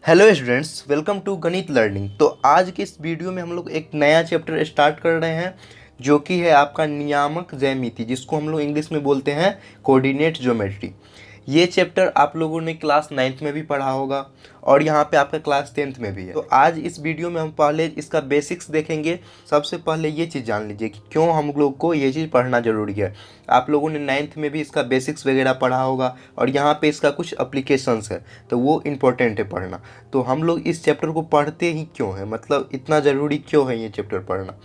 Hello students, welcome to गणित learning. तो आज के इस वीडियो में हम लोग एक नया चैप्टर स्टार्ट कर रहे हैं जो कि है आपका नियामक ज्यामिति, जिसको हम लोग इंग्लिश में बोलते हैं कोऑर्डिनेट ज्योमेट्री। ये चैप्टर आप लोगों ने क्लास 9th में भी पढ़ा होगा और यहाँ पे आपका क्लास 10th में भी है। तो आज इस वीडियो में हम पहले इसका बेसिक्स देखेंगे। सबसे पहले ये चीज़ जान लीजिए कि क्यों हम लोग को ये चीज़ पढ़ना ज़रूरी है। आप लोगों ने 9th में भी इसका बेसिक्स वगैरह पढ़ा होगा और यहाँ पे इसका कुछ अप्लीकेशंस है, तो वो इम्पोर्टेंट है पढ़ना। तो हम लोग इस चैप्टर को पढ़ते ही क्यों है, मतलब इतना ज़रूरी क्यों है ये चैप्टर पढ़ना।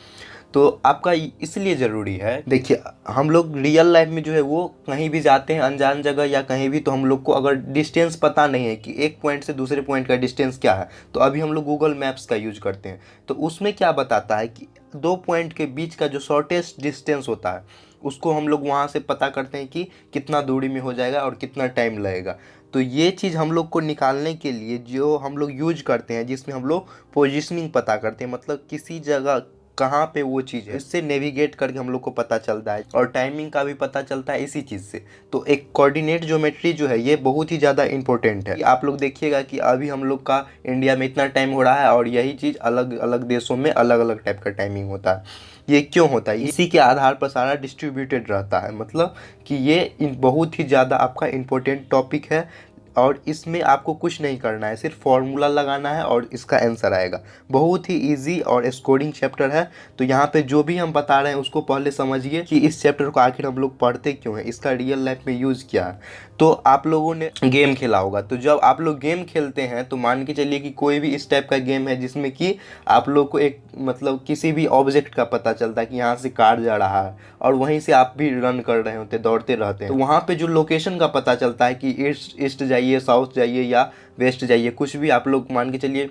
तो आपका इसलिए ज़रूरी है, देखिए हम लोग रियल लाइफ में जो है वो कहीं भी जाते हैं अनजान जगह या कहीं भी, तो हम लोग को अगर डिस्टेंस पता नहीं है कि एक पॉइंट से दूसरे पॉइंट का डिस्टेंस क्या है, तो अभी हम लोग गूगल मैप्स का यूज करते हैं। तो उसमें क्या बताता है कि दो पॉइंट के बीच का जो शॉर्टेस्ट डिस्टेंस होता है उसको हम लोग वहाँ से पता करते हैं कि कितना दूरी में हो जाएगा और कितना टाइम लगेगा। तो ये चीज़ हम लोग को निकालने के लिए जो हम लोग यूज करते हैं, जिसमें हम लोग पोजीशनिंग पता करते हैं, मतलब किसी जगह कहाँ पे वो चीज़ है, इससे नेविगेट करके हम लोग को पता चलता है और टाइमिंग का भी पता चलता है इसी चीज़ से। तो एक कोऑर्डिनेट ज्योमेट्री जो है ये बहुत ही ज़्यादा इंपॉर्टेंट है। आप लोग देखिएगा कि अभी हम लोग का इंडिया में इतना टाइम हो रहा है और यही चीज़ अलग अलग देशों में अलग अलग टाइप का टाइमिंग होता है। ये क्यों होता है? इसी के आधार पर सारा डिस्ट्रीब्यूटेड रहता है, मतलब कि ये बहुत ही ज़्यादा आपका इम्पोर्टेंट टॉपिक है और इसमें आपको कुछ नहीं करना है, सिर्फ फॉर्मूला लगाना है और इसका आंसर आएगा। बहुत ही इजी और स्कोरिंग चैप्टर है। तो यहाँ पे जो भी हम बता रहे हैं उसको पहले समझिए कि इस चैप्टर को आखिर हम लोग पढ़ते क्यों हैं, इसका रियल लाइफ में यूज़ क्या है। तो आप लोगों ने गेम खेला होगा, तो जब आप लोग गेम खेलते हैं तो मान के चलिए कि कोई भी इस टाइप का गेम है जिसमें कि आप लोग को एक मतलब किसी भी ऑब्जेक्ट का पता चलता है कि यहाँ से कार जा रहा है और वहीं से आप भी रन कर रहे होते हैं, दौड़ते रहते हैं। तो वहाँ पे जो लोकेशन का पता चलता है कि ईस्ट जाइए, साउथ जाइए या वेस्ट जाइए, कुछ भी आप लोग मान के चलिए।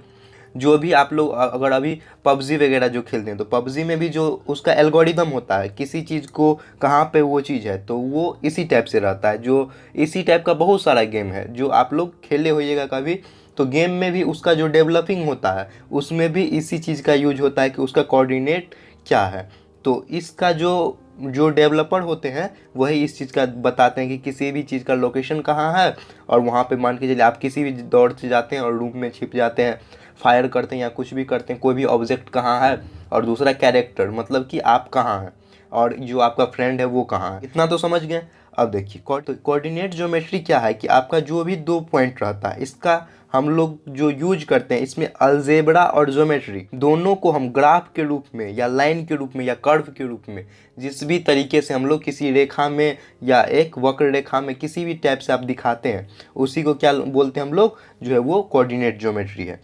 जो भी आप लोग अगर अभी पबजी वगैरह जो खेलते हैं तो पबजी में भी जो उसका एल्गोरिदम होता है, किसी चीज़ को कहाँ पे वो चीज़ है, तो वो इसी टाइप से रहता है। जो इसी टाइप का बहुत सारा गेम है जो आप लोग खेले होइएगा कभी, तो गेम में भी उसका जो डेवलपिंग होता है उसमें भी इसी चीज़ का यूज होता है कि उसका कोऑर्डिनेट क्या है। तो इसका जो जो डेवलपर होते हैं वही इस चीज़ का बताते हैं कि किसी भी चीज़ का लोकेशन कहाँ है, और वहाँ पे मान के चलिए आप किसी भी दौड़ से जाते हैं और रूम में छिप जाते हैं, फायर करते हैं या कुछ भी करते हैं, कोई भी ऑब्जेक्ट कहाँ है, और दूसरा कैरेक्टर मतलब कि आप कहाँ हैं और जो आपका फ्रेंड है वो कहाँ है। इतना तो समझ गए। अब देखिए कोऑर्डिनेट ज्योमेट्री क्या है कि आपका जो भी दो पॉइंट रहता है इसका हम लोग जो यूज करते हैं, इसमें अलजेब्रा और ज्योमेट्री दोनों को हम ग्राफ के रूप में या लाइन के रूप में या कर्व के रूप में, जिस भी तरीके से हम लोग किसी रेखा में या एक वक्र रेखा में किसी भी टाइप से आप दिखाते हैं, उसी को क्या बोलते हैं हम लोग, जो है वो कोऑर्डिनेट ज्योमेट्री है।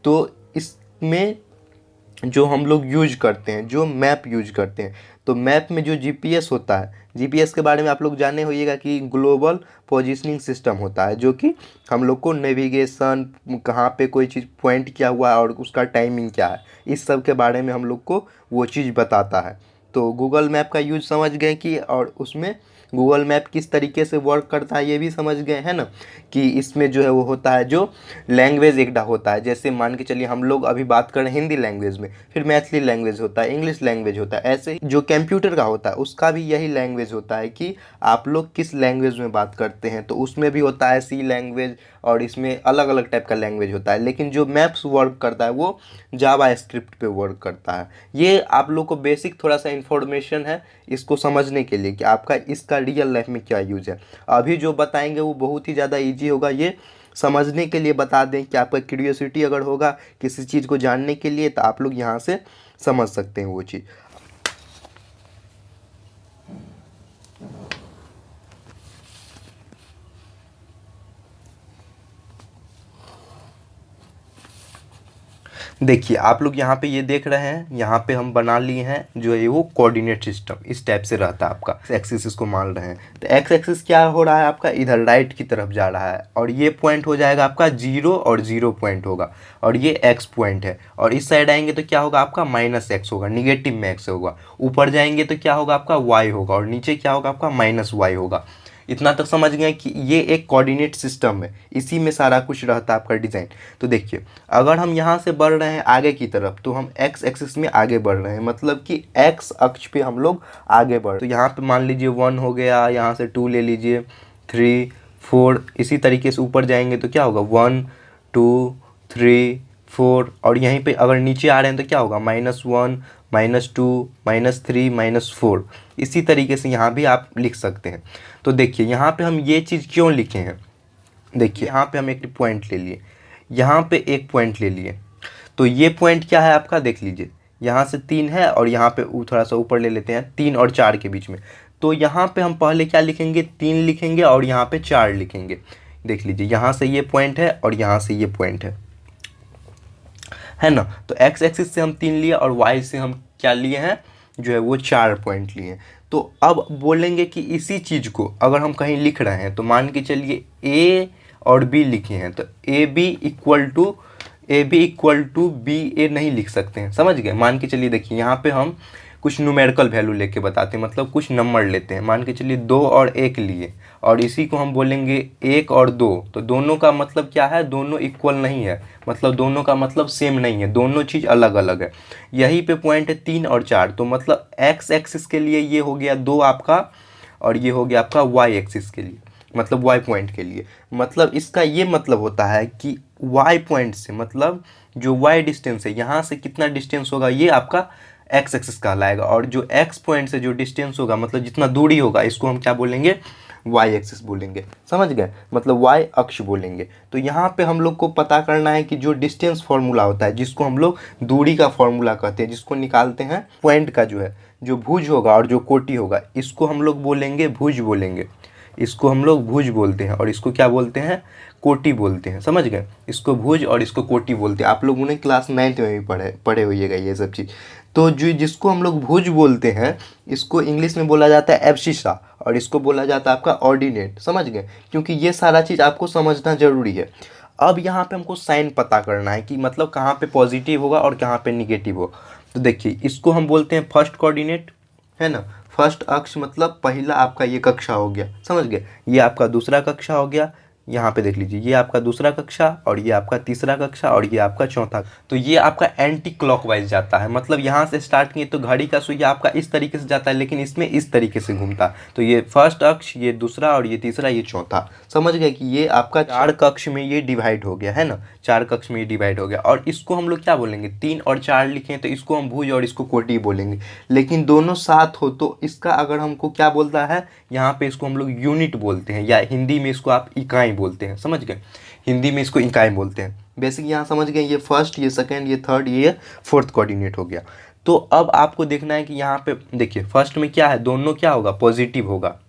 तो इसमें जो हम लोग यूज करते हैं, जो मैप यूज करते हैं, तो मैप में जो जीपीएस होता है, जीपीएस के बारे में आप लोग जाने होइएगा कि ग्लोबल पोजीशनिंग सिस्टम होता है, जो कि हम लोग को नेविगेशन, कहाँ पे कोई चीज़ पॉइंट किया हुआ है और उसका टाइमिंग क्या है, इस सब के बारे में हम लोग को वो चीज़ बताता है। तो गूगल मैप का यूज समझ गए कि, और उसमें गूगल मैप किस तरीके से वर्क करता है ये भी समझ गए हैं ना, कि इसमें जो है वो होता है जो लैंग्वेज एक होता है। जैसे मान के चलिए हम लोग अभी बात कर रहे हैं हिंदी लैंग्वेज में, फिर मैथिली लैंग्वेज होता है, इंग्लिश लैंग्वेज होता है। ऐसे जो कंप्यूटर का होता है उसका भी यही लैंग्वेज होता है कि आप लोग किस लैंग्वेज में बात करते हैं। तो उसमें भी होता है सी लैंग्वेज और इसमें अलग अलग टाइप का लैंग्वेज होता है, लेकिन जो मैप्स वर्क करता है वो जावा स्क्रिप्ट पे वर्क करता है। ये आप लोग को बेसिक थोड़ा सा इन्फॉर्मेशन है इसको समझने के लिए कि आपका इसका रियल लाइफ में क्या यूज है। अभी जो बताएंगे वो बहुत ही ज़्यादा ईजी होगा, ये समझने के लिए बता दें कि आपका क्यूरियोसिटी अगर होगा किसी चीज़ को जानने के लिए तो आप लोग यहाँ से समझ सकते हैं वो चीज़। देखिए आप लोग यहाँ पे ये देख रहे हैं, यहाँ पे हम बना लिए हैं जो है वो कोऑर्डिनेट सिस्टम इस टाइप से रहता है। आपका एक्सिस इसको मान रहे हैं, तो एक्स एक्सिस क्या हो रहा है आपका, इधर राइट की तरफ जा रहा है, और ये पॉइंट हो जाएगा आपका 0 और 0 पॉइंट होगा, और ये एक्स पॉइंट है। और इस साइड आएंगे तो क्या होगा आपका -x होगा, निगेटिव में x होगा। ऊपर जाएंगे तो क्या होगा आपका y होगा, और नीचे क्या होगा आपका -y होगा। इतना तक समझ गए कि ये एक कोऑर्डिनेट सिस्टम है, इसी में सारा कुछ रहता है आपका डिज़ाइन। तो देखिए अगर हम यहाँ से बढ़ रहे हैं आगे की तरफ तो हम एक्स एक्सिस में आगे बढ़ रहे हैं, मतलब कि एक्स अक्ष पे हम लोग आगे बढ़। तो यहाँ पे मान लीजिए 1 हो गया, यहाँ से 2 ले लीजिए, 3 4, इसी तरीके से ऊपर जाएंगे तो क्या होगा 1 2 -3 -4 और यहीं पे अगर नीचे आ रहे हैं तो क्या होगा -1 -2 -3 -4। इसी तरीके से यहाँ भी आप लिख सकते हैं। तो देखिए यहाँ पे हम ये चीज़ क्यों लिखे हैं, देखिए यहाँ पे हम एक पॉइंट ले लिए, यहाँ पे एक पॉइंट ले लिए, तो ये पॉइंट क्या है आपका, देख लीजिए यहाँ से 3 है और यहाँ पे थोड़ा सा ऊपर ले लेते हैं 3 और 4 के बीच में। तो यहाँ पे हम पहले क्या लिखेंगे, 3 लिखेंगे और यहाँ पे 4 लिखेंगे। देख लीजिए यहाँ से ये पॉइंट है और यहाँ से ये पॉइंट है ना। तो एक्स एक्सिस से हम 3 लिए और वाई से हम क्या लिए हैं, जो है वो 4 पॉइंट लिए हैं। तो अब बोलेंगे कि इसी चीज़ को अगर हम कहीं लिख रहे हैं तो मान के चलिए ए और बी लिखे हैं, तो A B equal to B A नहीं लिख सकते हैं, समझ गए। मान के चलिए देखिए यहाँ पे हम कुछ न्यूमेरिकल वैल्यू लेके बताते हैं, मतलब कुछ नंबर लेते हैं। मान के चलिए 2 और 1 लिए और इसी को हम बोलेंगे 1 और 2, तो दोनों का मतलब क्या है, दोनों इक्वल नहीं है, मतलब दोनों का मतलब सेम नहीं है, दोनों चीज़ अलग अलग है। यहीं पे पॉइंट है 3 और 4, तो मतलब एक्स एक्सिस के लिए ये हो गया 2 आपका और ये हो गया आपका वाई एक्सिस के लिए, मतलब वाई पॉइंट के लिए। मतलब इसका ये मतलब होता है कि वाई पॉइंट से, मतलब जो वाई डिस्टेंस है यहाँ से कितना डिस्टेंस होगा, ये आपका एक्स एक्सिस कहलाएगा। और जो एक्स पॉइंट से जो डिस्टेंस होगा, मतलब जितना दूरी होगा, इसको हम क्या बोलेंगे, वाई एक्सिस बोलेंगे, समझ गए, मतलब वाई अक्ष बोलेंगे। तो यहाँ पे हम लोग को पता करना है कि जो डिस्टेंस फार्मूला होता है, जिसको हम लोग दूरी का फार्मूला कहते हैं, जिसको निकालते हैं पॉइंट का जो है, जो भुज होगा और जो कोटि होगा, इसको हम लोग बोलेंगे भुज बोलेंगे, इसको हम लोग भुज बोलते हैं और इसको क्या बोलते हैं, कोटि बोलते हैं, समझ गए। इसको भुज और इसको कोटि बोलते हैं। आप लोगों ने क्लास 9th में भी पढ़े होइएगा ये सब चीज़। तो जो जिसको हम लोग भुज बोलते हैं, इसको इंग्लिश में बोला जाता है एब्सिसा और इसको बोला जाता है आपका ऑर्डिनेट, समझ गए। क्योंकि ये सारा चीज़ आपको समझना जरूरी है। अब यहाँ पे हमको साइन पता करना है कि मतलब कहाँ पे पॉजिटिव होगा और कहाँ पे निगेटिव होगा। तो देखिए इसको हम बोलते हैं फर्स्ट कोऑर्डिनेट, है ना। फर्स्ट अक्ष मतलब पहला आपका ये कक्षा हो गया, समझ गए। ये आपका दूसरा कक्षा हो गया, यहाँ पे देख लीजिए ये आपका दूसरा कक्षा और ये आपका तीसरा कक्षा और ये आपका चौथा। तो ये आपका एंटी क्लॉकवाइज जाता है, मतलब यहाँ से स्टार्ट किए तो घड़ी का सुइया आपका इस तरीके से जाता है, लेकिन इसमें इस तरीके से घूमता है। तो ये फर्स्ट अक्ष, ये दूसरा और ये तीसरा, ये चौथा, समझ गए कि ये आपका 4 कक्ष में ये डिवाइड हो गया, है ना। 4 कक्ष में ये डिवाइड हो गया और इसको हम लोग क्या बोलेंगे, 3 और 4 लिखें तो इसको हम भुज और इसको कोटि बोलेंगे। लेकिन दोनों साथ हो तो इसका अगर हमको क्या बोलता है, यहाँ पे इसको हम लोग यूनिट बोलते हैं, या हिंदी में इसको आप इकाई बोलते हैं, समझ गए। हिंदी में इसको इकाई बोलते हैं। बेसिक यहाँ समझ गए, ये फर्स्ट, ये सेकंड, ये थर्ड, ये फोर्थ कोऑर्डिनेट हो गया। तो अब आपको देखना है कि यहाँ पे देखिए फर्स्ट में क्या है, दोनों क्या होगा, पॉजिटिव होगा।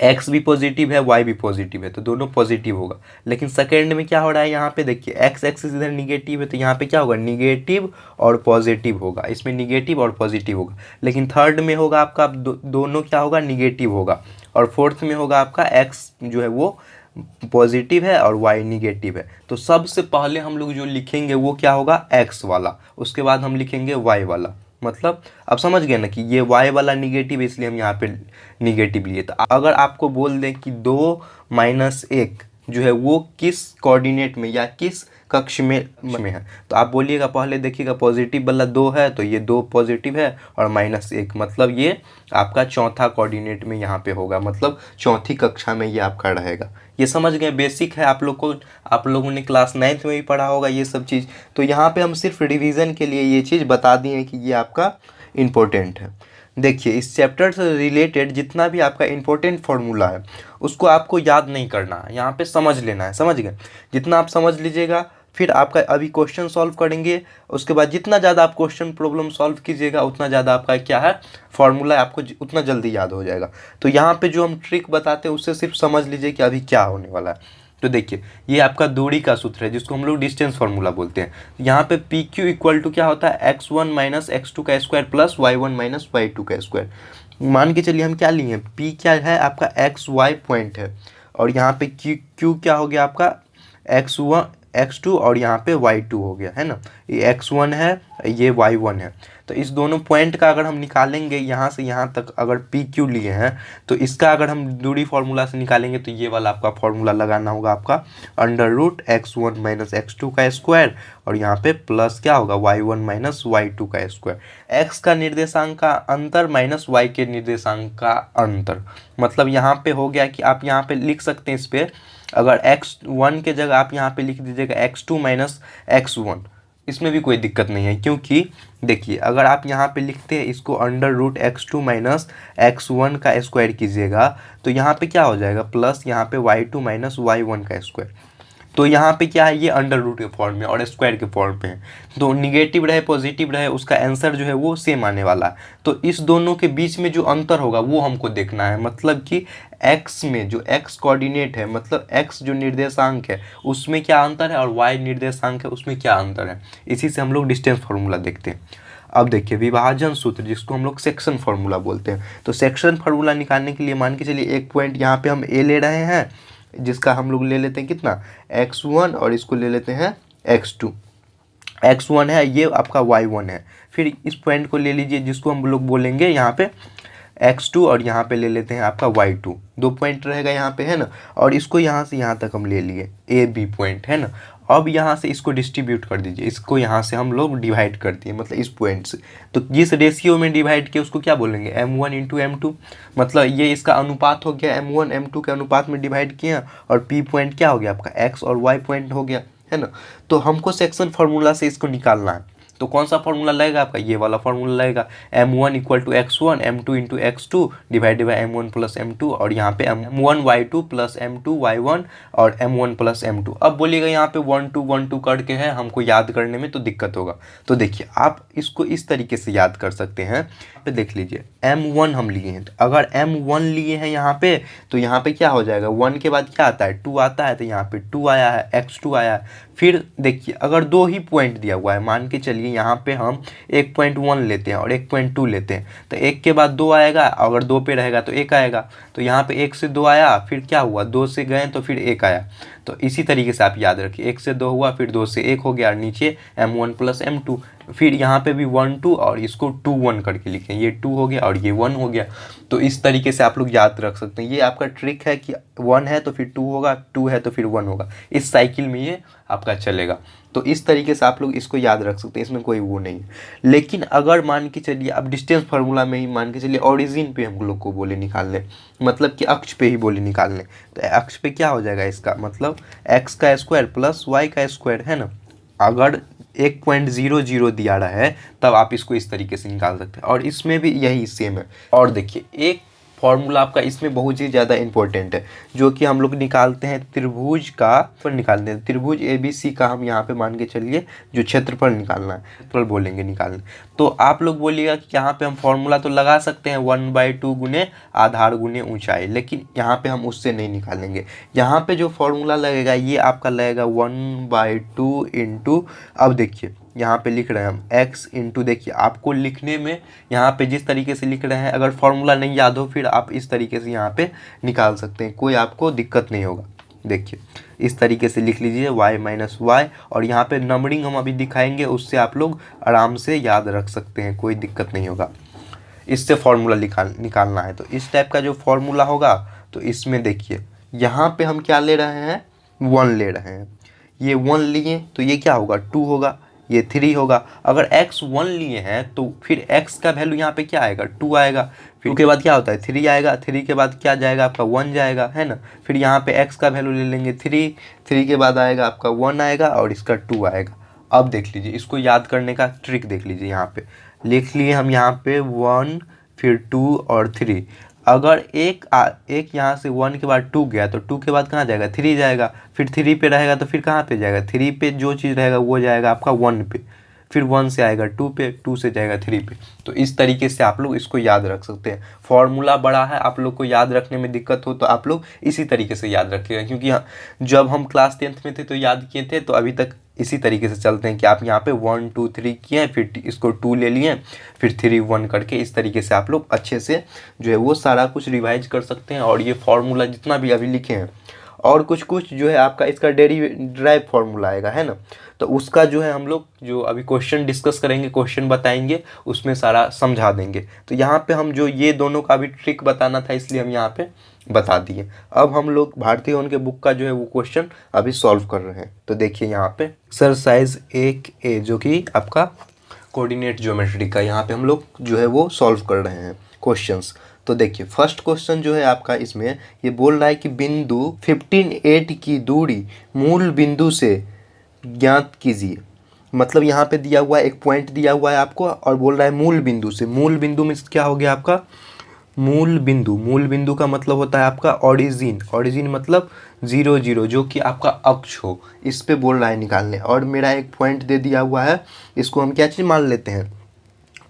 एक्स भी पॉजिटिव है, वाई भी पॉजिटिव है, तो दोनों पॉजिटिव होगा। लेकिन सेकेंड में क्या हो रहा है, यहाँ पे देखिए एक्स एक्सिस इधर निगेटिव है, तो यहाँ पे क्या होगा, निगेटिव और पॉजिटिव होगा, इसमें निगेटिव और पॉजिटिव होगा। लेकिन थर्ड में होगा आपका दोनों क्या होगा, निगेटिव होगा। और फोर्थ में होगा आपका एक्स जो है वो पॉजिटिव है और वाई निगेटिव है। तो सबसे पहले हम लोग जो लिखेंगे वो क्या होगा, एक्स वाला, उसके बाद हम लिखेंगे वाई वाला। मतलब अब समझ गए ना कि ये y वाला निगेटिव है, इसलिए हम यहाँ पे निगेटिव लिए। तो अगर आपको बोल दें कि 2 - 1 जो है वो किस कोऑर्डिनेट में या किस कक्ष में है, तो आप बोलिएगा, पहले देखिएगा पॉजिटिव वाला 2 है तो ये 2 पॉजिटिव है और -1, मतलब ये आपका चौथा कोऑर्डिनेट में यहाँ पे होगा, मतलब चौथी कक्षा में ये आपका रहेगा। ये समझ गए, बेसिक है, आप लोगों ने क्लास 9th में भी पढ़ा होगा ये सब चीज़। तो यहाँ पे हम सिर्फ रिवीजन के लिए ये चीज़ बता दिए कि ये आपका इम्पोर्टेंट है। देखिए इस चैप्टर से रिलेटेड जितना भी आपका इम्पोर्टेंट फार्मूला है उसको आपको याद नहीं करना है, यहाँ पे समझ लेना है, समझ गए। जितना आप समझ लीजिएगा, फिर आपका अभी क्वेश्चन सॉल्व करेंगे, उसके बाद जितना ज़्यादा आप क्वेश्चन प्रॉब्लम सॉल्व कीजिएगा उतना ज़्यादा आपका क्या है, फार्मूला आपको उतना जल्दी याद हो जाएगा। तो यहाँ पे जो हम ट्रिक बताते हैं उससे सिर्फ समझ लीजिए कि अभी क्या होने वाला है। तो देखिए ये आपका दूरी का सूत्र है, जिसको हम लोग डिस्टेंस फार्मूला बोलते हैं। यहाँ पे पी क्यू इक्वल टू क्या होता है, x1 - x2 का स्क्वायर प्लस y1 - y2 का स्क्वायर। मान के चलिए हम क्या लिए, पी क्या है आपका XY पॉइंट है, और यहाँ पे क्यू क्या हो गया आपका x1 x2 और यहाँ पे y2 हो गया, है ना। ये x1 है, ये y1 है। तो इस दोनों पॉइंट का अगर हम निकालेंगे यहाँ से यहाँ तक, अगर पी क्यू लिए हैं तो इसका अगर हम दूरी फार्मूला से निकालेंगे तो ये वाला आपका फार्मूला लगाना होगा आपका √x1 - x2 का स्क्वायर, और यहाँ पे प्लस क्या होगा y1 - y2 का स्क्वायर। x का निर्देशांक का अंतर माइनस y के निर्देशांक का अंतर। मतलब यहाँ पे हो गया कि आप यहाँ पे लिख सकते हैं इस पर अगर x1 के जगह आप यहाँ पे लिख दीजिएगा x2 माइनस x1, इसमें भी कोई दिक्कत नहीं है, क्योंकि देखिए अगर आप यहाँ पे लिखते हैं इसको under root x2 minus x1 का स्क्वायर कीजिएगा तो यहाँ पे क्या हो जाएगा, प्लस यहाँ पे y2 माइनस y1 का स्क्वायर। तो यहाँ पे क्या है, ये अंडर रूट के फॉर्म में और स्क्वायर के फॉर्म पे है, तो निगेटिव रहे पॉजिटिव रहे उसका आंसर जो है वो सेम आने वाला है। तो इस दोनों के बीच में जो अंतर होगा वो हमको देखना है, मतलब कि x में जो x कोऑर्डिनेट है, मतलब x जो निर्देशांक है उसमें क्या अंतर है और y निर्देशांक है उसमें क्या अंतर है, इसी से हम लोग डिस्टेंस फार्मूला देखते हैं। अब देखिए विभाजन सूत्र जिसको हम लोग सेक्शन फार्मूला बोलते हैं, तो सेक्शन फार्मूला निकालने के लिए मान के चलिए एक पॉइंट यहाँ पे हम a ले रहे हैं, जिसका हम लोग ले लेते हैं कितना x1 और इसको ले लेते हैं x2। x1 है ये आपका y1 है, फिर इस पॉइंट को ले लीजिए जिसको हम लोग बोलेंगे यहाँ पे x2 और यहाँ पे ले लेते हैं आपका y2, 2 पॉइंट रहेगा यहाँ पे है ना, और इसको यहाँ से यहाँ तक हम ले लिए ए बी पॉइंट है ना। अब यहाँ से इसको डिस्ट्रीब्यूट कर दीजिए, इसको यहाँ से हम लोग डिवाइड कर दिए मतलब इस पॉइंट से, तो जिस रेशियो में डिवाइड किया उसको क्या बोलेंगे m1 इंटू m2, मतलब ये इसका अनुपात हो गया m1 m2 के अनुपात में डिवाइड किया, और p पॉइंट क्या हो गया आपका x और y पॉइंट हो गया है ना। तो हमको सेक्शन फार्मूला से इसको निकालना है, तो कौन सा फार्मूला लगेगा आपका, ये वाला फार्मूला लगेगा m1 equal to x1 m2 into x2 divided by m1 plus m2, और यहाँ पे m1 y2 plus m2 y1 और m1 प्लस m2। अब बोलिएगा यहाँ पे 1 2 1 2 करके है, हमको याद करने में तो दिक्कत होगा, तो देखिए आप इसको इस तरीके से याद कर सकते हैं। पे देख लीजिए m1 हम लिए हैं, तो अगर m1 लिए हैं यहाँ पे तो यहाँ पे क्या हो जाएगा, 1 के बाद क्या आता है 2 आता है, तो यहाँ पे 2 आया है, x2 आया है। फिर देखिए अगर 2 ही पॉइंट दिया हुआ है, मान के चलिए यहाँ पे हम 1.1 लेते हैं और 1.2 लेते हैं, तो 1 के बाद 2 आएगा, अगर 2 पे रहेगा तो 1 आएगा, तो यहाँ पे 1 से 2 आया, फिर क्या हुआ 2 से गए तो फिर 1 आया। तो इसी तरीके से आप याद रखिए, 1 से 2 हुआ, फिर 2 से 1 हो गया, और नीचे m1 प्लस m2, फिर यहाँ पे भी 1 2 और इसको 2 1 करके लिखें, ये 2 हो गया और ये 1 हो गया। तो इस तरीके से आप लोग याद रख सकते हैं, ये आपका ट्रिक है कि 1 है तो फिर 2 होगा, 2 है तो फिर 1 होगा, इस साइकिल में ये आपका चलेगा। तो इस तरीके से आप लोग इसको याद रख सकते हैं, इसमें कोई वो नहीं है। लेकिन अगर मान के चलिए अब डिस्टेंस फार्मूला में ही मान के चलिए ओरिजिन पे हम लोग को बोले निकालने, मतलब कि अक्ष पे ही बोले निकालने, तो अक्ष पे क्या हो जाएगा, इसका मतलब x का स्क्वायर प्लस y का स्क्वायर है ना। अगर 1.00 दिया रहा है तब आप इसको इस तरीके से निकाल सकते हैं, और इसमें भी यही सेम है। और देखिए एक फॉर्मूला आपका इसमें बहुत ही ज़्यादा इंपॉर्टेंट है, जो कि हम लोग निकालते हैं त्रिभुज का पर निकालते हैं, त्रिभुज ABC का हम यहाँ पे मान के चलिए जो क्षेत्रफल निकालना है, क्षेत्रफल बोलेंगे निकालने। तो आप लोग बोलिएगा कि यहाँ पे हम फॉर्मूला तो लगा सकते हैं 1/2 गुने आधार गुने ऊंचाई, लेकिन यहाँ पे हम उससे नहीं निकालेंगे। यहाँ पे जो फॉर्मूला लगेगा ये आपका लगेगा 1/2 इंटू, अब देखिए यहाँ पे लिख रहे हैं हम x इंटू, देखिए आपको लिखने में यहाँ पे जिस तरीके से लिख रहे हैं, अगर फॉर्मूला नहीं याद हो फिर आप इस तरीके से यहाँ पे निकाल सकते हैं, कोई आपको दिक्कत नहीं होगा। देखिए इस तरीके से लिख लीजिए y माइनस वाई, और यहाँ पे नंबरिंग हम अभी दिखाएंगे, उससे आप लोग आराम से याद रख सकते हैं, कोई दिक्कत नहीं होगा। इससे फॉर्मूला निकालना है तो इस टाइप का जो फॉर्मूला होगा, तो इसमें देखिए यहाँ पे हम क्या ले रहे हैं 1 ले रहे हैं, ये 1 लिए तो ये क्या होगा 2 होगा, ये 3 होगा। अगर x 1 लिए हैं तो फिर x का वैल्यू यहाँ पे क्या आएगा 2 आएगा, फिर 2 के बाद क्या होता है 3 आएगा, 3 के बाद क्या जाएगा आपका 1 जाएगा है ना। फिर यहाँ पे x का वैल्यू ले लेंगे 3, 3 के बाद आएगा आपका 1 आएगा और इसका 2 आएगा। अब देख लीजिए इसको याद करने का ट्रिक देख लीजिए, यहाँ पे लिख लिए हम यहाँ पे 1 फिर 2 और 3। अगर एक यहाँ से 1 के बाद 2 गया तो 2 के बाद कहाँ जाएगा 3 जाएगा, फिर 3 पे रहेगा तो फिर कहाँ पे जाएगा 3 पे, जो चीज़ रहेगा वो जाएगा आपका 1 पे, फिर 1 से आएगा 2 पे, 2 से जाएगा 3 पे। तो इस तरीके से आप लोग इसको याद रख सकते हैं। फॉर्मूला बड़ा है, आप लोग को याद रखने में दिक्कत हो तो आप लोग इसी तरीके से याद रखिएगा, क्योंकि जब हम क्लास 10th में थे तो याद किए थे, तो अभी तक इसी तरीके से चलते हैं कि आप यहाँ पे 1 2 3 किए, फिर इसको 2 ले लिए, फिर 3 1 करके इस तरीके से आप लोग अच्छे से जो है वो सारा कुछ रिवाइज कर सकते हैं। और ये फार्मूला जितना भी अभी लिखे हैं और कुछ कुछ जो है आपका इसका ड्राइव फार्मूला आएगा है ना, तो उसका जो है हम लोग जो अभी क्वेश्चन डिस्कस करेंगे, क्वेश्चन बताएंगे, उसमें सारा समझा देंगे। तो यहाँ पे हम जो ये दोनों का भी ट्रिक बताना था इसलिए हम यहाँ पे बता दिए। अब हम लोग भारतीय उनके बुक का जो है वो क्वेश्चन अभी सॉल्व कर रहे हैं। तो देखिए यहाँ पे एक्सरसाइज 1A जो कि आपका कोऑर्डिनेट ज्योमेट्री का, यहाँ पे हम लोग जो है वो सॉल्व कर रहे हैं क्वेश्चंस। तो देखिए फर्स्ट क्वेश्चन जो है आपका इसमें ये बोल रहा है कि बिंदु 15 की दूरी मूल बिंदु से ज्ञात कीजिए। मतलब यहाँ पे दिया हुआ है, एक पॉइंट दिया हुआ है आपको और बोल रहा है मूल बिंदु से। मूल बिंदु में क्या हो गया आपका मूल बिंदु। मूल बिंदु का मतलब होता है आपका ऑरिजिन। ऑरिजिन मतलब 0 0 जो कि आपका अक्ष हो, इस पे बोल रहा है निकालने। और मेरा एक पॉइंट दे दिया हुआ है, इसको हम क्या चीज़ मान लेते हैं,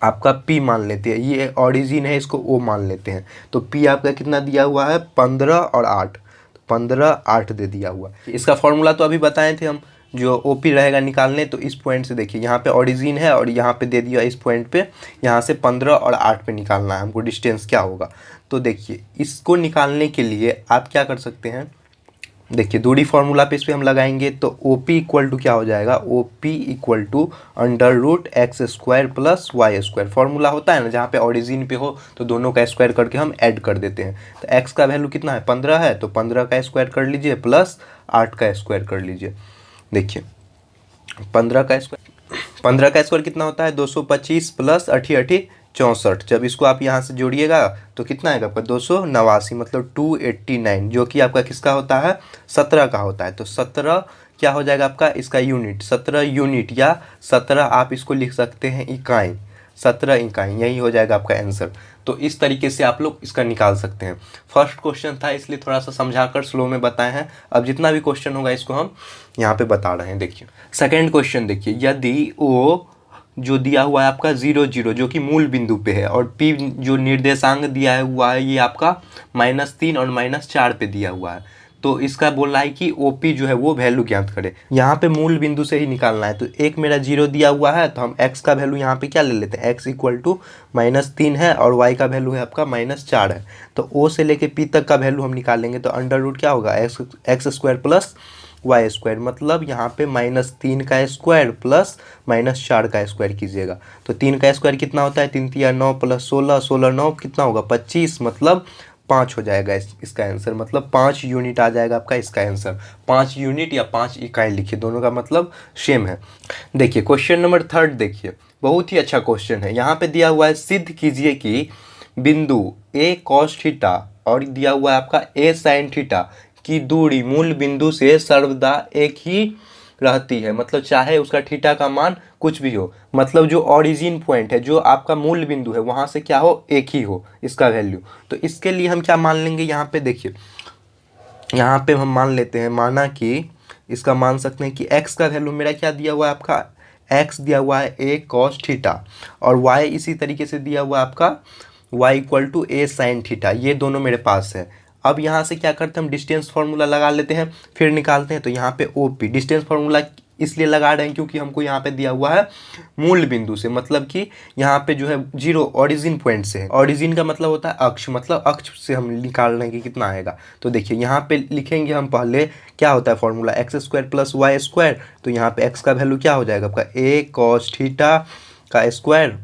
आपका P मान लेते हैं। ये ऑरिजिन है, इसको O मान लेते हैं। तो P आपका कितना दिया हुआ है 15 और 8, 15 8 दे दिया हुआ। इसका फॉर्मूला तो अभी बताए थे हम, जो OP रहेगा निकालने। तो इस पॉइंट से देखिए यहाँ पे ऑरिजिन है और यहाँ पे दे दिया इस पॉइंट पे, यहाँ से 15 और 8 पे निकालना है हमको डिस्टेंस क्या होगा। तो देखिए इसको निकालने के लिए आप क्या कर सकते हैं, देखिए दूरी फार्मूला पे इस पर हम लगाएंगे तो OP इक्वल टू क्या हो जाएगा, OP equal to √x² plus y²। Formula होता है ना जहाँ पे ऑरिजिन पे हो तो दोनों का स्क्वायर करके हम ऐड कर देते हैं। तो x का वैल्यू कितना है 15 है, तो 15 का स्क्वायर कर लीजिए प्लस 8 का स्क्वायर कर लीजिए। देखिए 15 का स्क्वायर कितना होता है 225 प्लस 8 64। जब इसको आप यहाँ से जोड़िएगा तो कितना आएगा आपका 289, मतलब 289, जो कि आपका किसका होता है 17 का होता है। तो 17 क्या हो जाएगा आपका इसका यूनिट, 17 यूनिट या 17 आप इसको लिख सकते हैं इकाई, 17 इकाई, यही हो जाएगा आपका आंसर। तो इस तरीके से आप लोग इसका निकाल सकते हैं। फर्स्ट क्वेश्चन था इसलिए थोड़ा सा समझाकर स्लो में बताए हैं। अब जितना भी क्वेश्चन होगा इसको हम यहाँ पे बता रहे हैं। देखिए सेकंड क्वेश्चन देखिए, यदि O जो दिया हुआ है आपका 0 0 जो कि मूल बिंदु पे है और P जो निर्देशांक दिया हुआ है ये आपका -3 और -4 पे दिया हुआ है, तो इसका बोल रहा है कि OP जो है वो वैल्यू ज्ञात करे। यहाँ पे मूल बिंदु से ही निकालना है। तो एक मेरा 0 दिया हुआ है तो हम x का वैल्यू यहाँ पे क्या ले लेते हैं, x इक्वल टू -3 है और y का वैल्यू है आपका -4 है। तो O से लेके P तक का वैल्यू हम निकालेंगे तो अंडर क्या होगा x² प्लस y², मतलब यहाँ पे -3 का स्क्वायर प्लस -4 का स्क्वायर कीजिएगा। तो 3 का स्क्वायर कितना होता है 3 3 9 प्लस 16, 16 9 कितना होगा 25, मतलब 5 हो जाएगा इसका आंसर। मतलब 5 यूनिट आ जाएगा आपका इसका आंसर। 5 यूनिट या 5 इकाई लिखिए, दोनों का मतलब सेम है। देखिए क्वेश्चन नंबर 3 देखिए, बहुत ही अच्छा क्वेश्चन है। यहाँ पे दिया हुआ है सिद्ध कीजिए कि बिंदु A cos थीटा और दिया हुआ है आपका A sin थीटा की दूरी मूल बिंदु से सर्वदा एक ही रहती है। मतलब चाहे उसका थीटा का मान कुछ भी हो, मतलब जो ओरिजिन पॉइंट है जो आपका मूल बिंदु है वहाँ से क्या हो एक ही हो इसका वैल्यू। तो इसके लिए हम क्या मान लेंगे, यहाँ पे देखिए यहाँ पे हम मान लेते हैं, माना कि इसका मान सकते हैं कि x का वैल्यू मेरा क्या दिया हुआ है आपका, x दिया हुआ है A cos थीटा और y इसी तरीके से दिया हुआ है आपका y equal to A sin theta, ये दोनों मेरे पास है। अब यहाँ से क्या करते हैं हम डिस्टेंस फार्मूला लगा लेते हैं फिर निकालते हैं। तो यहाँ पे OP डिस्टेंस फार्मूला इसलिए लगा रहे हैं क्योंकि हमको यहाँ पे दिया हुआ है मूल बिंदु से, मतलब कि यहाँ पे जो है 0 ओरिजिन पॉइंट से है। ओरिजिन का मतलब होता है अक्ष, मतलब अक्ष से हम निकाल रहे हैं कि कितना आएगा। तो देखिए यहाँ पे लिखेंगे हम पहले क्या होता है फॉर्मूला x² प्लस y²। तो यहाँ पे x का वैल्यू क्या हो जाएगा आपका A cos थीटा का स्क्वायर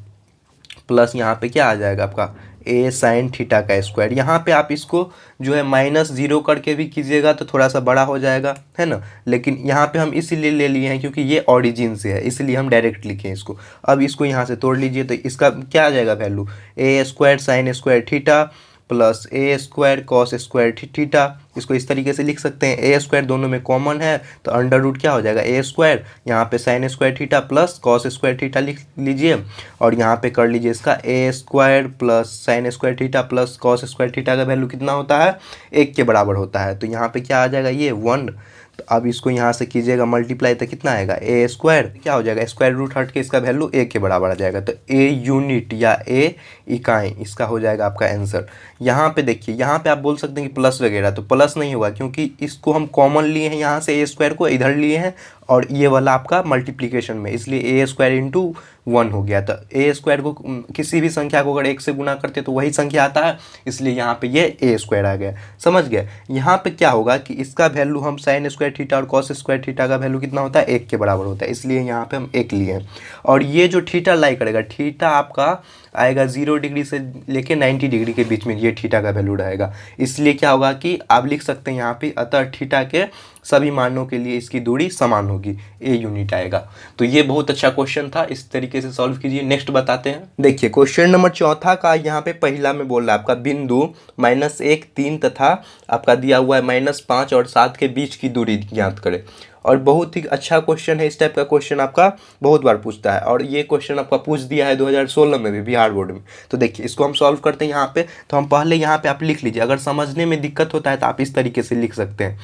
प्लस यहाँ पे क्या आ जाएगा आपका A sin थीटा का स्क्वायर। यहाँ पे आप इसको जो है -0 करके भी कीजिएगा तो थोड़ा सा बड़ा हो जाएगा, है ना। लेकिन यहाँ पे हम इसीलिए ले लिए हैं क्योंकि ये ओरिजिन से है, इसलिए हम डायरेक्ट लिखे इसको। अब इसको यहाँ से तोड़ लीजिए तो इसका क्या आ जाएगा value, A² sin² theta plus A² cos² theta. इसको इस तरीके से लिख सकते हैं, A² दोनों में कॉमन है तो अंडर क्या हो जाएगा A², यहाँ पे sin² theta plus cos² theta लिख लीजिए और यहाँ पे कर लीजिए इसका A² plus sin² theta plus cos² theta का वैल्यू कितना होता है 1 के बराबर होता है। तो यहाँ पे क्या आ जाएगा ये 1। तो अब इसको यहाँ से कीजिएगा मल्टीप्लाई तो कितना आएगा A² क्या हो जाएगा स्क्वायर रूट हट के इसका वैल्यू A के बराबर आ जाएगा। तो A यूनिट या A इकाई इसका हो जाएगा आपका आंसर। यहाँ पे देखिए यहाँ पे आप बोल सकते हैं कि प्लस वगैरह, तो प्लस नहीं होगा क्योंकि इसको हम कॉमन लिए हैं, यहाँ से A² को इधर लिए हैं और ये वाला आपका मल्टीप्लिकेशन में, इसलिए A² इंटू 1 हो गया। तो A² को किसी भी संख्या को अगर 1 से गुना करते तो वही संख्या आता है, इसलिए यहाँ पे ये A² आ गया। समझ गए। यहाँ पे क्या होगा कि इसका वैल्यू हम sin² थीटा और cos² थीटा का वैल्यू कितना होता है 1 के बराबर होता है, इसलिए यहाँ पे हम 1 लिए हैं। और ये जो थीटा लाई करेगा, थीटा आपका आएगा 0 डिग्री से लेके 90 डिग्री के बीच में ये थीटा का वैल्यू रहेगा। इसलिए क्या होगा कि आप लिख सकते हैं यहाँ पे, अतः थीटा के सभी मानों के लिए इसकी दूरी समान होगी, ए यूनिट आएगा। तो ये बहुत अच्छा क्वेश्चन था, इस तरीके से सॉल्व कीजिए। नेक्स्ट बताते हैं। देखिए क्वेश्चन नंबर चौथा का यहाँ पे पहला में बोल रहा है आपका बिंदु -1, 3 तथा आपका दिया हुआ है -5 और 7 के बीच की दूरी ज्ञात करें। और बहुत ही अच्छा क्वेश्चन है, इस टाइप का क्वेश्चन आपका बहुत बार पूछता है और ये क्वेश्चन आपका पूछ दिया है 2016 में भी बिहार बोर्ड में। तो देखिए इसको हम सॉल्व करते हैं यहाँ पे। तो हम पहले यहाँ पे आप लिख लीजिए, अगर समझने में दिक्कत होता है तो आप इस तरीके से लिख सकते हैं।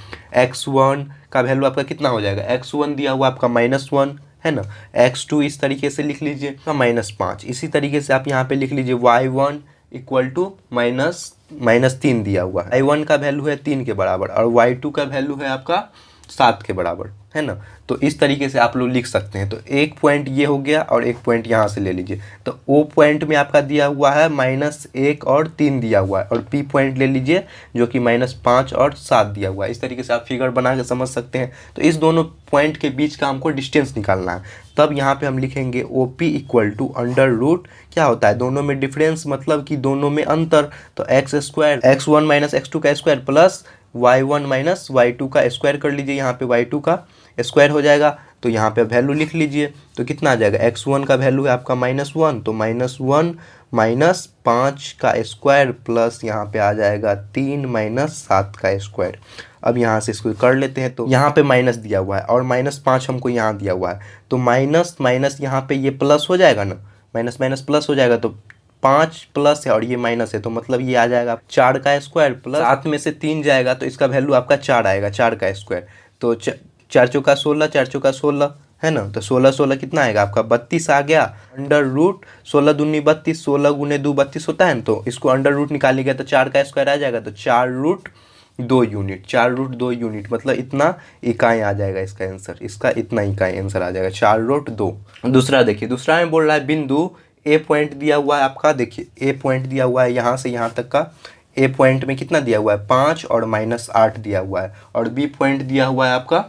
x1 का वैल्यू आपका कितना हो जाएगा, x1 दिया हुआ आपका -1 है ना, x2 इस तरीके से लिख लीजिए -5। इसी तरीके से आप यहाँ पे लिख लीजिए y1 इक्वल टू -3 दिया हुआ है, y1 का वैल्यू है 3 के बराबर और y2 का वैल्यू है आपका 7 के बराबर है ना। तो इस तरीके से आप लोग लिख सकते हैं। तो एक पॉइंट ये हो गया और एक पॉइंट यहाँ से ले लीजिए। तो ओ पॉइंट में आपका दिया हुआ है -1 और 3 दिया हुआ है और पी पॉइंट ले लीजिए जो कि -5 और 7 दिया हुआ है। इस तरीके से आप फिगर बना के समझ सकते हैं। तो इस दोनों पॉइंट के बीच का हमको डिस्टेंस निकालना है। तब यहाँ पे हम लिखेंगे O P equal to under root, क्या होता है दोनों में डिफरेंस मतलब कि दोनों में अंतर। तो x² x1 - x2 का स्क्वायर प्लस y1 - y2 का स्क्वायर कर लीजिए, यहाँ पे y2 का स्क्वायर हो जाएगा। तो यहाँ पे वैल्यू लिख लीजिए। तो कितना आ जाएगा, x1 का वैल्यू है आपका -1, तो -1 - 5 का स्क्वायर प्लस यहाँ पे आ जाएगा 3 - 7 का स्क्वायर। अब यहाँ से इसको कर लेते हैं। तो यहाँ पे माइनस दिया हुआ है और -5 हमको यहाँ दिया हुआ है। तो माइनस माइनस यहाँ पे ये प्लस हो जाएगा ना, माइनस माइनस प्लस हो जाएगा। तो 5 प्लस है और ये माइनस है, तो मतलब ये आ जाएगा 4 का स्क्वायर प्लस 7 में से 3 जाएगा तो इसका वैल्यू आपका 4 आएगा, 4 का स्क्वायर। तो 4 चौका 16, 4 चौका 16 है ना। तो 16 16 कितना आएगा आपका 32 आ गया। अंडर रूट 16 दूनी 32, 16 गुने 2 32 होता है ना। तो इसको अंडर रूट निकालिएगा तो 4 का स्क्वायर आ जाएगा। तो 4√2 यूनिट, 4√2 यूनिट मतलब इतना इकाई आ जाएगा इसका आंसर, इसका इतना इकाई आंसर आ जाएगा 4√2। दूसरा देखिए, दूसरा में बोल रहा है बिंदु ए पॉइंट दिया हुआ है आपका। देखिए ए पॉइंट दिया हुआ है यहाँ से यहाँ तक का। ए पॉइंट में कितना दिया हुआ है 5 और -8 दिया हुआ है और बी पॉइंट दिया हुआ है आपका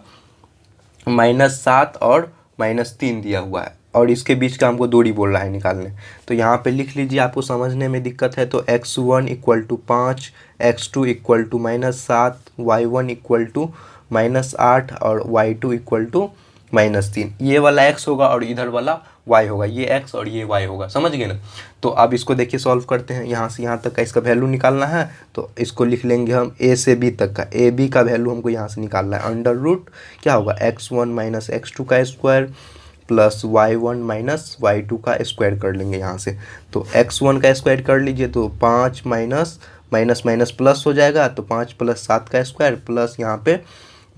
-7 और -3 दिया हुआ है और इसके बीच का हमको दूरी बोल रहा है निकालने। तो यहाँ पे लिख लीजिए, आपको समझने में दिक्कत है तो x1 equal to 5, x2 equal to -7, y1 equal to -8 और y2 इक्वल टू -3। ये वाला x होगा और इधर वाला y होगा, ये x और ये y होगा, समझ गए ना। तो अब इसको देखिए सॉल्व करते हैं। यहाँ से यहाँ तक का इसका वैल्यू निकालना है तो इसको लिख लेंगे हम a से b तक का। ए बी का वैल्यू हमको यहाँ से निकालना है। अंडर रूट क्या होगा x1 - x2 का स्क्वायर प्लस y1 - y2 का स्क्वायर कर लेंगे यहाँ से। तो x1 का स्क्वायर कर लीजिए तो 5 माइनस माइनस प्लस हो जाएगा। तो 5 + 7 का स्क्वायर प्लस यहाँ पे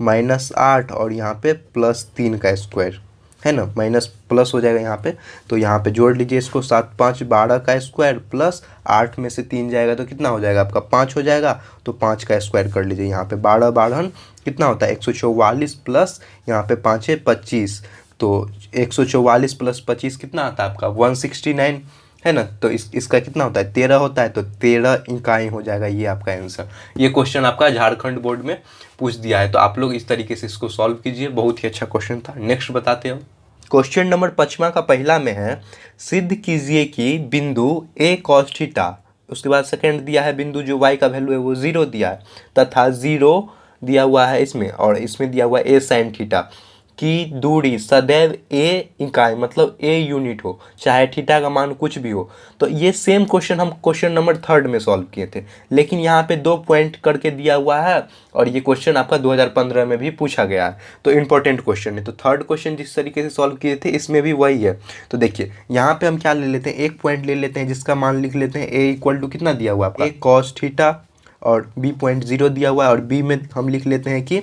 -8 और यहाँ पे +3 का स्क्वायर है ना, माइनस प्लस हो जाएगा यहाँ पे। तो यहाँ पे जोड़ लीजिए इसको, 7 × 5 = 12 का स्क्वायर प्लस 8 में से 3 जाएगा तो कितना हो जाएगा आपका 5 हो जाएगा। तो 5 का स्क्वायर कर लीजिए यहाँ पे। 12 12 कितना होता है 144 प्लस यहाँ पे 5 है 25। तो 144 + 25 कितना आता है आपका 169 है ना। तो इसका कितना होता है 13 होता है। तो 13 इकाई हो जाएगा ये आपका आंसर। ये क्वेश्चन आपका झारखंड बोर्ड में पूछ दिया है। तो आप लोग इस तरीके से इसको सॉल्व कीजिए, बहुत ही अच्छा क्वेश्चन था। नेक्स्ट बताते हैं। क्वेश्चन नंबर 5वां का पहला में है, सिद्ध कीजिए कि बिंदु a cos थीटा, उसके बाद सेकंड दिया है बिंदु जो y का वैल्यू है वो 0 दिया है तथा 0 दिया हुआ है इसमें और इसमें दिया हुआ है a sin थीटा की दूरी सदैव a इकाई मतलब a यूनिट हो, चाहे थीटा का मान कुछ भी हो। तो ये सेम क्वेश्चन हम क्वेश्चन नंबर 3 में सॉल्व किए थे, लेकिन यहाँ पे 2 पॉइंट करके दिया हुआ है और ये क्वेश्चन आपका 2015 में भी पूछा गया है। तो इंपॉर्टेंट क्वेश्चन है। तो थर्ड क्वेश्चन जिस तरीके से सॉल्व किए थे इसमें भी वही है। तो देखिए यहाँ पे हम क्या ले लेते हैं, एक पॉइंट ले लेते हैं जिसका मान लिख लेते हैं a इक्वल टू कितना दिया हुआ है आपका a cos थीटा और b पॉइंट 0 दिया हुआ है और b में हम लिख लेते हैं कि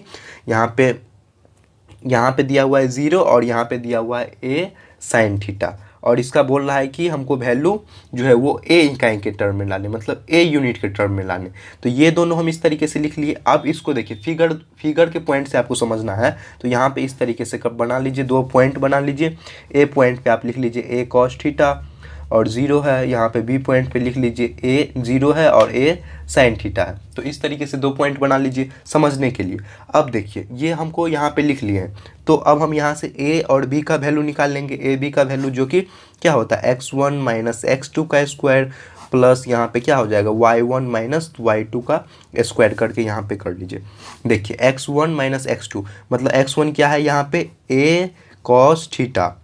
यहाँ पे दिया हुआ है 0 और यहाँ पे दिया हुआ है a sin थीटा और इसका बोल रहा है कि हमको वैल्यू जो है वो a इकाई के टर्म में लाने, मतलब a यूनिट के टर्म में लाने। तो ये दोनों हम इस तरीके से लिख लिए। अब इसको देखिए फिगर के पॉइंट से आपको समझना है। तो यहाँ पे इस तरीके से कब बना लीजिए, 2 पॉइंट बना लीजिए। a पॉइंट पे आप लिख लीजिए a cos थीटा और 0 है, यहाँ पे b पॉइंट पे लिख लीजिए a 0 है और a sin थीटा है। तो इस तरीके से 2 पॉइंट बना लीजिए समझने के लिए। अब देखिए ये हमको यहाँ पे लिख लिए हैं। तो अब हम यहाँ से a और b का वैल्यू निकाल लेंगे। a b का वैल्यू जो कि क्या होता है x1 - x2 का स्क्वायर प्लस यहाँ पे क्या हो जाएगा y1 माइनस y2 का स्क्वायर करके यहाँ पे कर लीजिए। देखिए x1 माइनस x2 मतलब x1 क्या है यहाँ पे a cos थीटा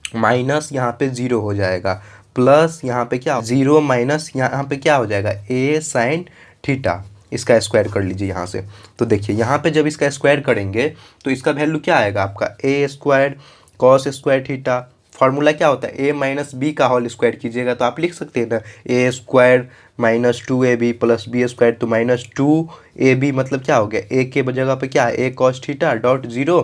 माइनस यहाँ पे 0 हो जाएगा, प्लस यहाँ पे क्या 0 माइनस यहाँ पे क्या हो जाएगा a sin थीटा, इसका स्क्वायर कर लीजिए यहाँ से। तो देखिए यहाँ पे जब इसका स्क्वायर करेंगे तो इसका वैल्यू क्या आएगा आपका a square cos square theta. Formula क्या होता है a माइनस बी का होल स्क्वायर कीजिएगा तो आप लिख सकते हैं ना a square minus 2ab plus B square, तो माइनस 2ab मतलब क्या हो गया a के जगह पे क्या है a cos theta dot 0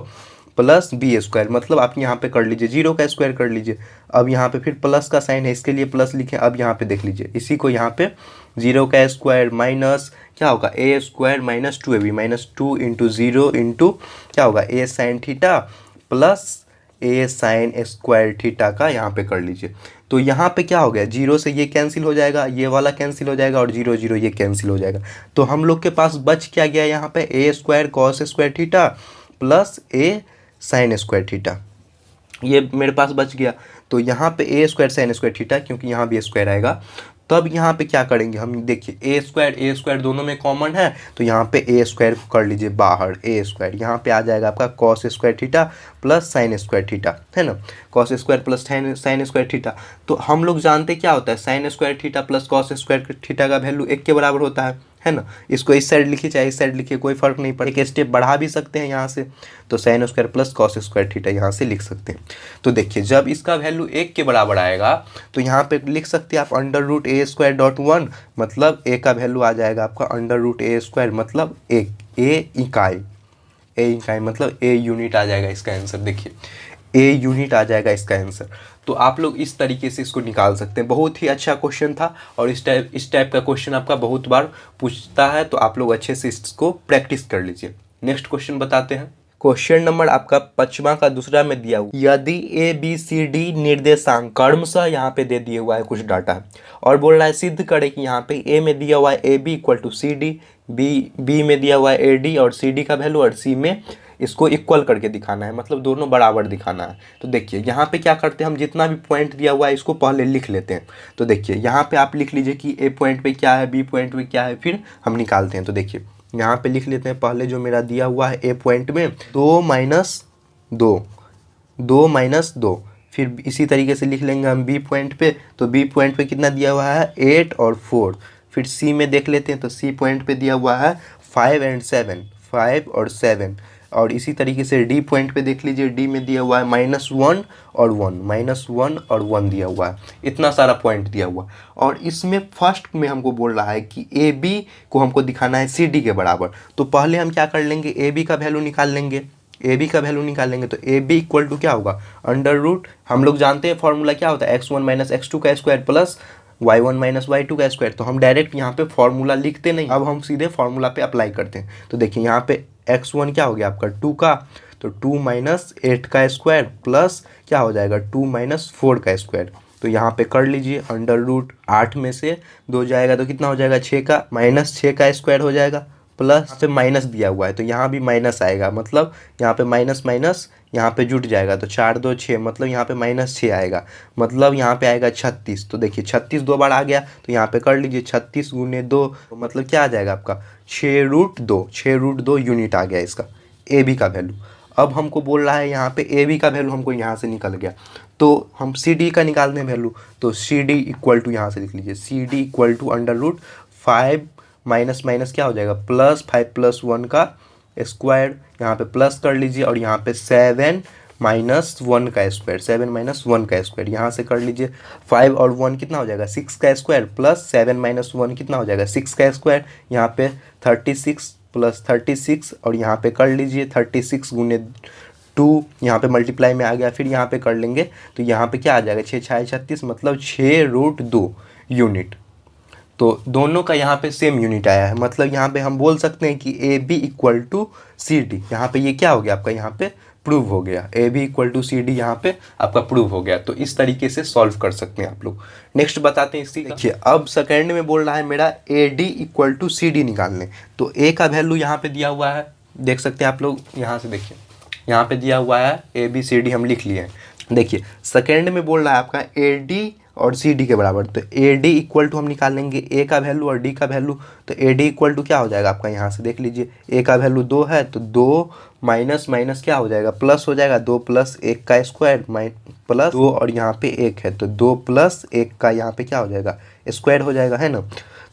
plus B square, मतलब आप यहाँ पे कर लीजिए 0 का स्क्वायर कर लीजिए। अब यहाँ पे फिर प्लस का साइन है इसके लिए प्लस लिखें। अब यहाँ पे देख लीजिए इसी को यहाँ पे 0 का स्क्वायर माइनस क्या होगा a square minus 2ab minus 2 into 0 into क्या होगा a sine theta plus a sign square theta का यहाँ पे कर लीजिए। तो यहाँ पे क्या हो गया 0 से ये कैंसिल हो जाएगा, ये वाला कैंसिल हो जाएगा और 0 0 ये कैंसिल हो जाएगा। तो हम लोग के पास बच क्या गया यहाँ पे a square cos square theta plus a sign square theta, ये मेरे पास बच गया। तो यहाँ पे a square sine square theta क्योंकि यहाँ भी स्क्वायर आएगा, तब यहाँ पे क्या करेंगे हम देखिए a स्क्वायर दोनों में कॉमन है तो यहाँ पे a स्क्वायर कर लीजिए बाहर, a स्क्वायर यहाँ पे आ जाएगा आपका cos square theta plus sign square theta, है ना, cos square plus sign square theta. तो हम लोग जानते क्या होता है sign square theta plus cos square theta का वैल्यू 1 के बराबर होता है ना। इसको इस साइड लिखिए चाहे इस साइड लिखिए कोई फर्क नहीं पड़ेगा, एक स्टेप बढ़ा भी सकते हैं यहाँ से, तो sine square plus cos square theta यहाँ से लिख सकते हैं। तो देखिए जब इसका वैल्यू 1 के बराबर आएगा तो यहाँ पे लिख सकते हैं आप अंडर रूट ए स्क्वायर डॉट 1, मतलब a का वैल्यू आ जाएगा आपका अंडर रूट ए स्क्वायर मतलब a इकाई मतलब a यूनिट आ जाएगा इसका आंसर। देखिए a यूनिट आ जाएगा इसका आंसर। तो आप लोग इस तरीके से इसको निकाल सकते हैं। बहुत ही अच्छा क्वेश्चन था और इस टाइप का क्वेश्चन आपका बहुत बार पूछता है, तो आप लोग अच्छे से इसको प्रैक्टिस कर लीजिए। नेक्स्ट क्वेश्चन बताते हैं। क्वेश्चन नंबर आपका 5वां का दूसरा में दिया हुआ, यदि ए बी सी डी निर्देशांक क्रमशः यहाँ पे दे दिए हुआ है कुछ डाटा और बोल रहा है सिद्ध करे कि यहाँ पे ए में दिया हुआ है A B equal to C D, B में दिया हुआ है ए डी और सी डी का वैल्यू और सी में इसको इक्वल करके दिखाना है, मतलब दोनों बराबर दिखाना है। तो देखिए यहाँ पे क्या करते हैं हम जितना भी पॉइंट दिया हुआ है इसको पहले लिख लेते हैं। तो देखिए यहाँ पे आप लिख लीजिए कि ए पॉइंट पे क्या है, बी पॉइंट पे क्या है, फिर हम निकालते हैं। तो देखिए यहाँ पे लिख लेते हैं पहले जो मेरा दिया हुआ है ए पॉइंट में 2 माइनस 2, फिर इसी तरीके से लिख लेंगे हम बी पॉइंट पे, तो बी पॉइंट पे कितना दिया हुआ है 8 और 4। फिर सी में देख लेते हैं तो सी पॉइंट पे दिया हुआ है 5 और 7 और इसी तरीके से डी पॉइंट पे देख लीजिए, डी में दिया हुआ है -1 और 1 दिया हुआ है। इतना सारा पॉइंट दिया हुआ और इसमें फर्स्ट में हमको बोल रहा है कि ए बी को हमको दिखाना है सी डी के बराबर। तो पहले हम क्या कर लेंगे ए बी का वैल्यू निकाल लेंगे, तो ए बी इक्वल टू क्या होगा अंडर रूट, हम लोग जानते हैं फॉर्मूला क्या होता है x1 माइनस x2 का square plus y1 minus y2 का स्क्वायर। तो हम डायरेक्ट यहाँ पे फॉर्मूला लिखते नहीं, अब हम सीधे फॉर्मूला पे अप्लाई करते हैं। तो देखिए यहाँ पे x1 क्या हो गया आपका 2 का, तो 2 माइनस 8 का स्क्वायर प्लस क्या हो जाएगा 2 माइनस 4 का स्क्वायर। तो यहाँ पे कर लीजिए अंडर रूट 8 में से 2 जाएगा तो कितना हो जाएगा 6 का, माइनस 6 का स्क्वायर हो जाएगा प्लस यहाँ पे माइनस दिया हुआ है तो यहाँ भी माइनस आएगा, मतलब यहाँ पे माइनस माइनस यहाँ पे जुट जाएगा तो 4 2 6, मतलब यहाँ पे -6 आएगा, मतलब यहाँ पे आएगा 36। तो देखिए 36 2 बार आ गया तो यहाँ पे कर लीजिए 36 गुने 2, मतलब क्या आ जाएगा आपका 6√2 यूनिट आ गया इसका ए बी का वैल्यू। अब हमको बोल रहा है यहाँ पे ए बी का वैल्यू हमको यहाँ से निकल गया, तो हम सी डी का निकालते हैं वैल्यू। तो सी डी इक्वल टू यहाँ से लिख लीजिए C D equal to under root 5 minus minus क्या हो जाएगा +5 + 1 का स्क्वायर, यहाँ पे प्लस कर लीजिए और यहाँ पे 7 माइनस 1 का स्क्वायर, यहाँ से कर लीजिए 5 और 1 कितना हो जाएगा 6 का स्क्वायर प्लस 7 माइनस 1 कितना हो जाएगा 6 का स्क्वायर, यहाँ पे 36 प्लस 36 और यहाँ पे कर लीजिए 36 गुने 2, यहाँ पे मल्टीप्लाई में आ गया। फिर यहाँ पे कर लेंगे तो यहाँ पे क्या आ जाएगा 6 6 36, मतलब 6√2 यूनिट। तो दोनों का यहाँ पे सेम यूनिट आया है, मतलब यहाँ पे हम बोल सकते हैं कि A B equal to C D, यहाँ पे ये क्या हो गया आपका यहाँ पे प्रूव हो गया, A B equal to C D यहाँ पे आपका प्रूव हो गया। तो इस तरीके से सॉल्व कर सकते हैं आप लोग। नेक्स्ट बताते हैं इसी। देखिए अब सेकेंड में बोल रहा है मेरा A D equal to C D निकालने, तो ए का वैल्यू यहाँ पे दिया हुआ है, देख सकते हैं आप लोग यहाँ से, देखिए यहाँ पे दिया हुआ है ए बी सी डी हम लिख लिए हैं। देखिए सेकेंड में बोल रहा है आपका ए डी और सी डी के बराबर। तो ए डी इक्वल टू हम निकाल लेंगे ए का वैल्यू और डी का वैल्यू। तो ए डी इक्वल टू क्या हो जाएगा आपका, यहाँ से देख लीजिए, ए का वैल्यू 2 है तो 2 माइनस माइनस क्या हो जाएगा, प्लस हो जाएगा, 2 प्लस 1 का स्क्वायर प्लस 2 और यहाँ पे 1 है तो 2 प्लस 1 का यहाँ पे क्या हो जाएगा, स्क्वायर हो जाएगा, है ना।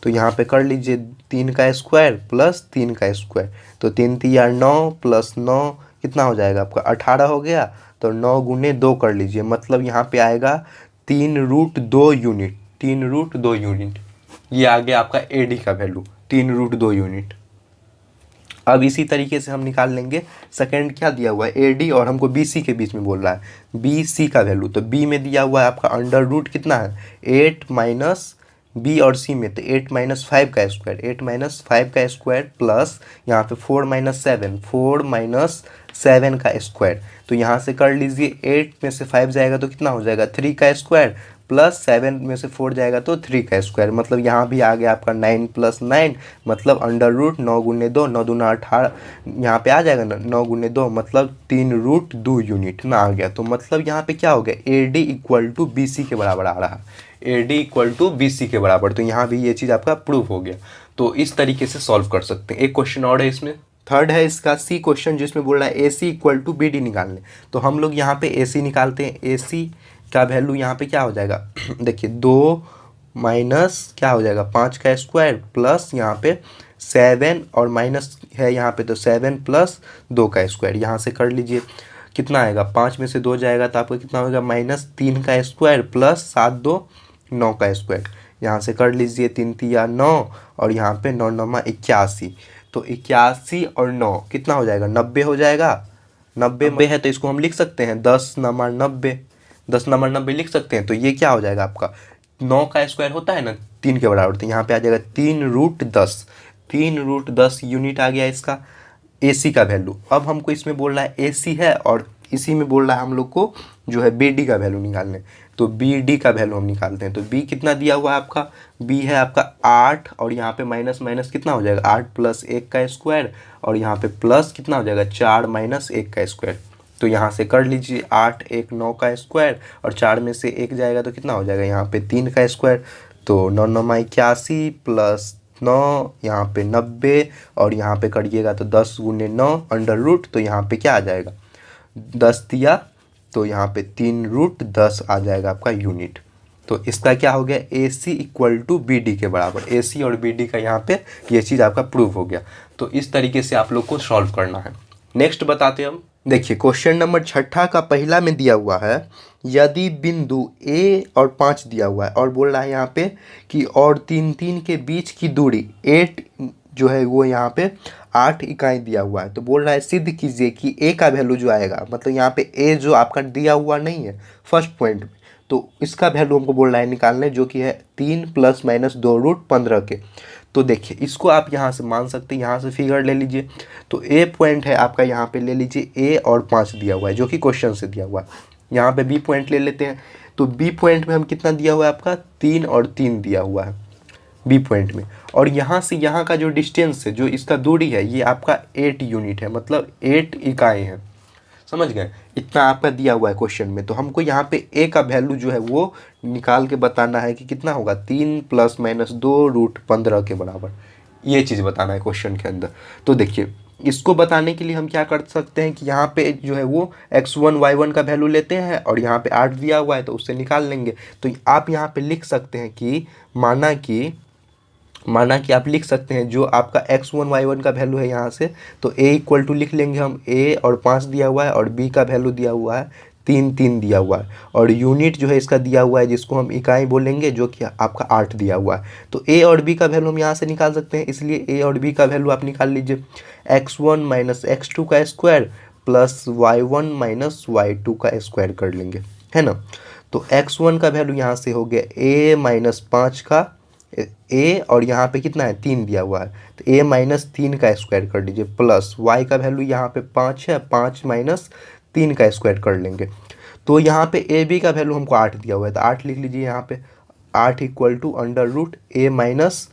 तो यहाँ पे कर लीजिए 3 का स्क्वायर प्लस 3 का स्क्वायर। तो 3 3 9 प्लस 9 कितना हो जाएगा आपका 18 हो गया। तो 9 गुने 2 कर लीजिए, मतलब यहाँ पे आएगा 3√2 यूनिट, 3√2 यूनिट। ये आ गया आपका ए डी का वैल्यू 3√2 यूनिट। अब इसी तरीके से हम निकाल लेंगे सेकंड क्या दिया हुआ है ए डी और हमको बी सी के बीच में बोल रहा है बी सी का वैल्यू। तो बी में दिया हुआ है आपका अंडर रूट कितना है 8 माइनस बी और सी में तो 8 माइनस 5 का स्क्वायर, 8 माइनस 5 का स्क्वायर प्लस यहाँ पे 4 माइनस 7, 4 माइनस 7 का स्क्वायर। तो यहाँ से कर लीजिए 8 में से 5 जाएगा तो कितना हो जाएगा 3 का स्क्वायर प्लस 7 में से 4 जाएगा तो 3 का स्क्वायर। मतलब यहाँ भी आ गया आपका 9 प्लस 9 मतलब अंडर रूट 9 गुने 2, 9 दूना 18, यहाँ पे आ जाएगा ना 9 गुने 2 मतलब 3√2 यूनिट में आ गया। तो मतलब यहाँ पे क्या हो गया A D equal to B C के बराबर आ रहा है, A D equal to B C के बराबर। तो यहाँ भी ये चीज़ आपका प्रूव हो गया। तो इस तरीके से सॉल्व कर सकते हैं। एक क्वेश्चन और है इसमें, थर्ड है इसका सी क्वेश्चन, जिसमें बोल रहा है ए सी इक्वल टू बी डी निकालने। तो हम लोग यहाँ पे ए सी निकालते हैं। ए सी का वैल्यू यहाँ पे क्या हो जाएगा देखिए 2 माइनस क्या हो जाएगा 5 का स्क्वायर प्लस यहाँ पे 7 और माइनस है यहाँ पे तो 7 प्लस 2 का स्क्वायर। यहाँ से कर लीजिए कितना आएगा 5 में से 2 जाएगा तो आपका कितना होगा -3 का स्क्वायर प्लस 7 2 9 का स्क्वायर। यहाँ से कर लीजिए 3 3 9 और यहाँ पे 9 9 81। तो 81 और 9 कितना हो जाएगा 90 हो जाएगा। 90 है तो इसको हम लिख सकते हैं 10 9 90, 10 नंबर 90 लिख सकते हैं। तो ये क्या हो जाएगा आपका 9 का स्क्वायर होता है ना 3 के बराबर। तो यहाँ पे आ जाएगा 3√10, 3√10 यूनिट आ गया इसका ए सी का वैल्यू। अब हमको इसमें बोल रहा है ए सी है और इसी में बोल रहा है हम लोग को जो है बी डी का वैल्यू निकालने। तो बी डी का वैल्यू हम निकालते हैं। तो बी कितना दिया हुआ है आपका, बी है आपका 8 और यहाँ पे माइनस माइनस कितना हो जाएगा 8 प्लस 1 का स्क्वायर और यहाँ पे प्लस कितना हो जाएगा 4 माइनस 1 का स्क्वायर। तो यहाँ से कर लीजिए 8 1 9 का स्क्वायर और 4 में से 1 जाएगा तो कितना हो जाएगा यहाँ पे 3 का स्क्वायर। तो 9 9 81 प्लस 9 यहाँ पे 90 और यहाँ पे करिएगा तो 10 गुने 9 अंडर रूट। तो यहाँ पे क्या आ जाएगा 10 दिया तो यहाँ पे 3√10 आ जाएगा आपका यूनिट। तो इसका क्या हो गया ए सी इक्वल टू बी डी के बराबर। ए सी और बी डी का यहाँ पे ये चीज़ आपका प्रूव हो गया। तो इस तरीके से आप लोग को सॉल्व करना है। नेक्स्ट बताते हम, देखिए क्वेश्चन नंबर 6 का पहला में दिया हुआ है यदि बिंदु ए और 5 दिया हुआ है और बोल रहा है यहाँ पे कि और 3 3 के बीच की दूरी 8 जो है वो यहाँ पे 8 इकाई दिया हुआ है। तो बोल रहा है सिद्ध कीजिए कि ए का वैल्यू जो आएगा, मतलब यहाँ पे ए जो आपका दिया हुआ नहीं है फर्स्ट पॉइंट में, तो इसका वैल्यू हमको बोल रहा है निकालने, जो कि है 3 ± 2√15 के। तो देखिए इसको आप यहाँ से मान सकते हैं, यहाँ से फिगर ले लीजिए। तो ए पॉइंट है आपका, यहाँ पे ले लीजिए ए और 5 दिया हुआ है जो कि क्वेश्चन से दिया हुआ है। यहाँ पे बी पॉइंट ले लेते हैं। तो बी पॉइंट में हम कितना दिया हुआ है आपका 3 और 3 दिया हुआ है बी पॉइंट में। और यहाँ से यहाँ का जो डिस्टेंस है, जो इसका दूरी है, ये आपका 8 यूनिट है, मतलब 8 इकाई है। समझ गए, इतना आपका दिया हुआ है क्वेश्चन में। तो हमको यहाँ पे ए का वैल्यू जो है वो निकाल के बताना है कि कितना होगा 3 ± 2√15 के बराबर। ये चीज़ बताना है क्वेश्चन के अंदर। तो देखिए इसको बताने के लिए हम क्या कर सकते हैं कि यहाँ पे जो है वो x1 y1 का वैल्यू लेते हैं और यहाँ पे 8 दिया हुआ है तो उससे निकाल लेंगे। तो आप यहाँ पे लिख सकते हैं कि माना कि आप लिख सकते हैं जो आपका x1 y1 का वैल्यू है यहाँ से, तो a इक्वल टू लिख लेंगे हम, a और 5 दिया हुआ है और b का वैल्यू दिया हुआ है 3 3 दिया हुआ है और यूनिट जो है इसका दिया हुआ है जिसको हम इकाई बोलेंगे, जो कि आपका 8 दिया हुआ है। तो a और b का वैल्यू हम यहाँ से निकाल सकते हैं, इसलिए a और b का वैल्यू आप निकाल लीजिए। x1 - x2 का स्क्वायर प्लस y1 - y2 का स्क्वायर कर लेंगे, है ना। तो x1 का वैल्यू यहाँ से हो गया a - 5 का a और यहाँ पे कितना है 3 दिया हुआ है, तो a - 3 का स्क्वायर कर लीजिए प्लस y का वैल्यू यहाँ पे 5 है, 5 - 3 का स्क्वायर कर लेंगे। तो यहाँ पे ए बी का वैल्यू हमको 8 दिया हुआ है, तो 8 लिख लीजिए यहाँ पे। 8 equal to under root a -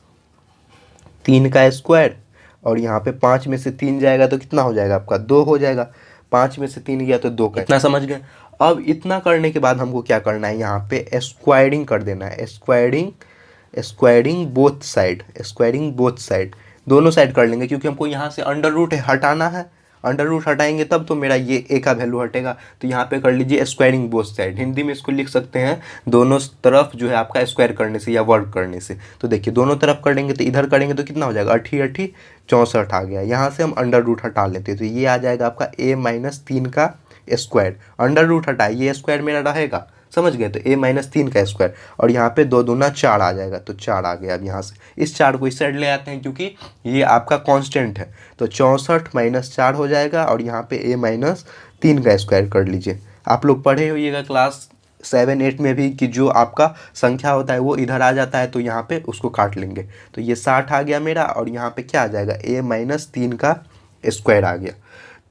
3 का स्क्वायर और यहाँ पे 5 में से 3 जाएगा तो कितना हो जाएगा आपका 2 हो जाएगा। 5 में से 3 गया तो 2 का। इतना समझ गए। अब इतना करने के बाद हमको क्या करना है, यहाँ पे स्क्वायरिंग कर देना है, squaring both side, squaring both side, दोनों साइड कर लेंगे, क्योंकि हमको यहाँ से अंडर रूट हटाना है, अंडर रूट हटाएंगे तब तो मेरा ये ए का वैल्यू हटेगा। तो यहाँ पे कर लीजिए स्क्वायरिंग बोथ साइड, हिंदी में इसको लिख सकते हैं दोनों तरफ जो है आपका स्क्वायर करने से या वर्क करने से। तो देखिए दोनों तरफ करेंगे तो इधर करेंगे तो कितना हो जाएगा, 80 64 आ गया। यहाँ से हम अंडर रूट हटा लेते हैं तो ये आ जाएगा आपका a-3 का स्क्वायर, अंडर रूट हटाए ये स्क्वायर मेरा रहेगा, समझ गए, तो a-3 का स्क्वायर, और यहाँ पे 2 दूना 4 आ जाएगा, तो 4 आ गया। अब यहाँ से इस 4 को इस साइड ले आते हैं क्योंकि ये आपका कांस्टेंट है, तो 64 - 4 हो जाएगा, और यहाँ पे a-3 का स्क्वायर कर लीजिए। आप लोग पढ़े होइएगा क्लास 7 8 में भी कि जो आपका संख्या होता है वो इधर आ जाता है तो यहाँ पे उसको काट लेंगे। तो ये 60 आ गया मेरा, और यहाँ पे क्या आ जाएगा, a-3 का स्क्वायर आ गया।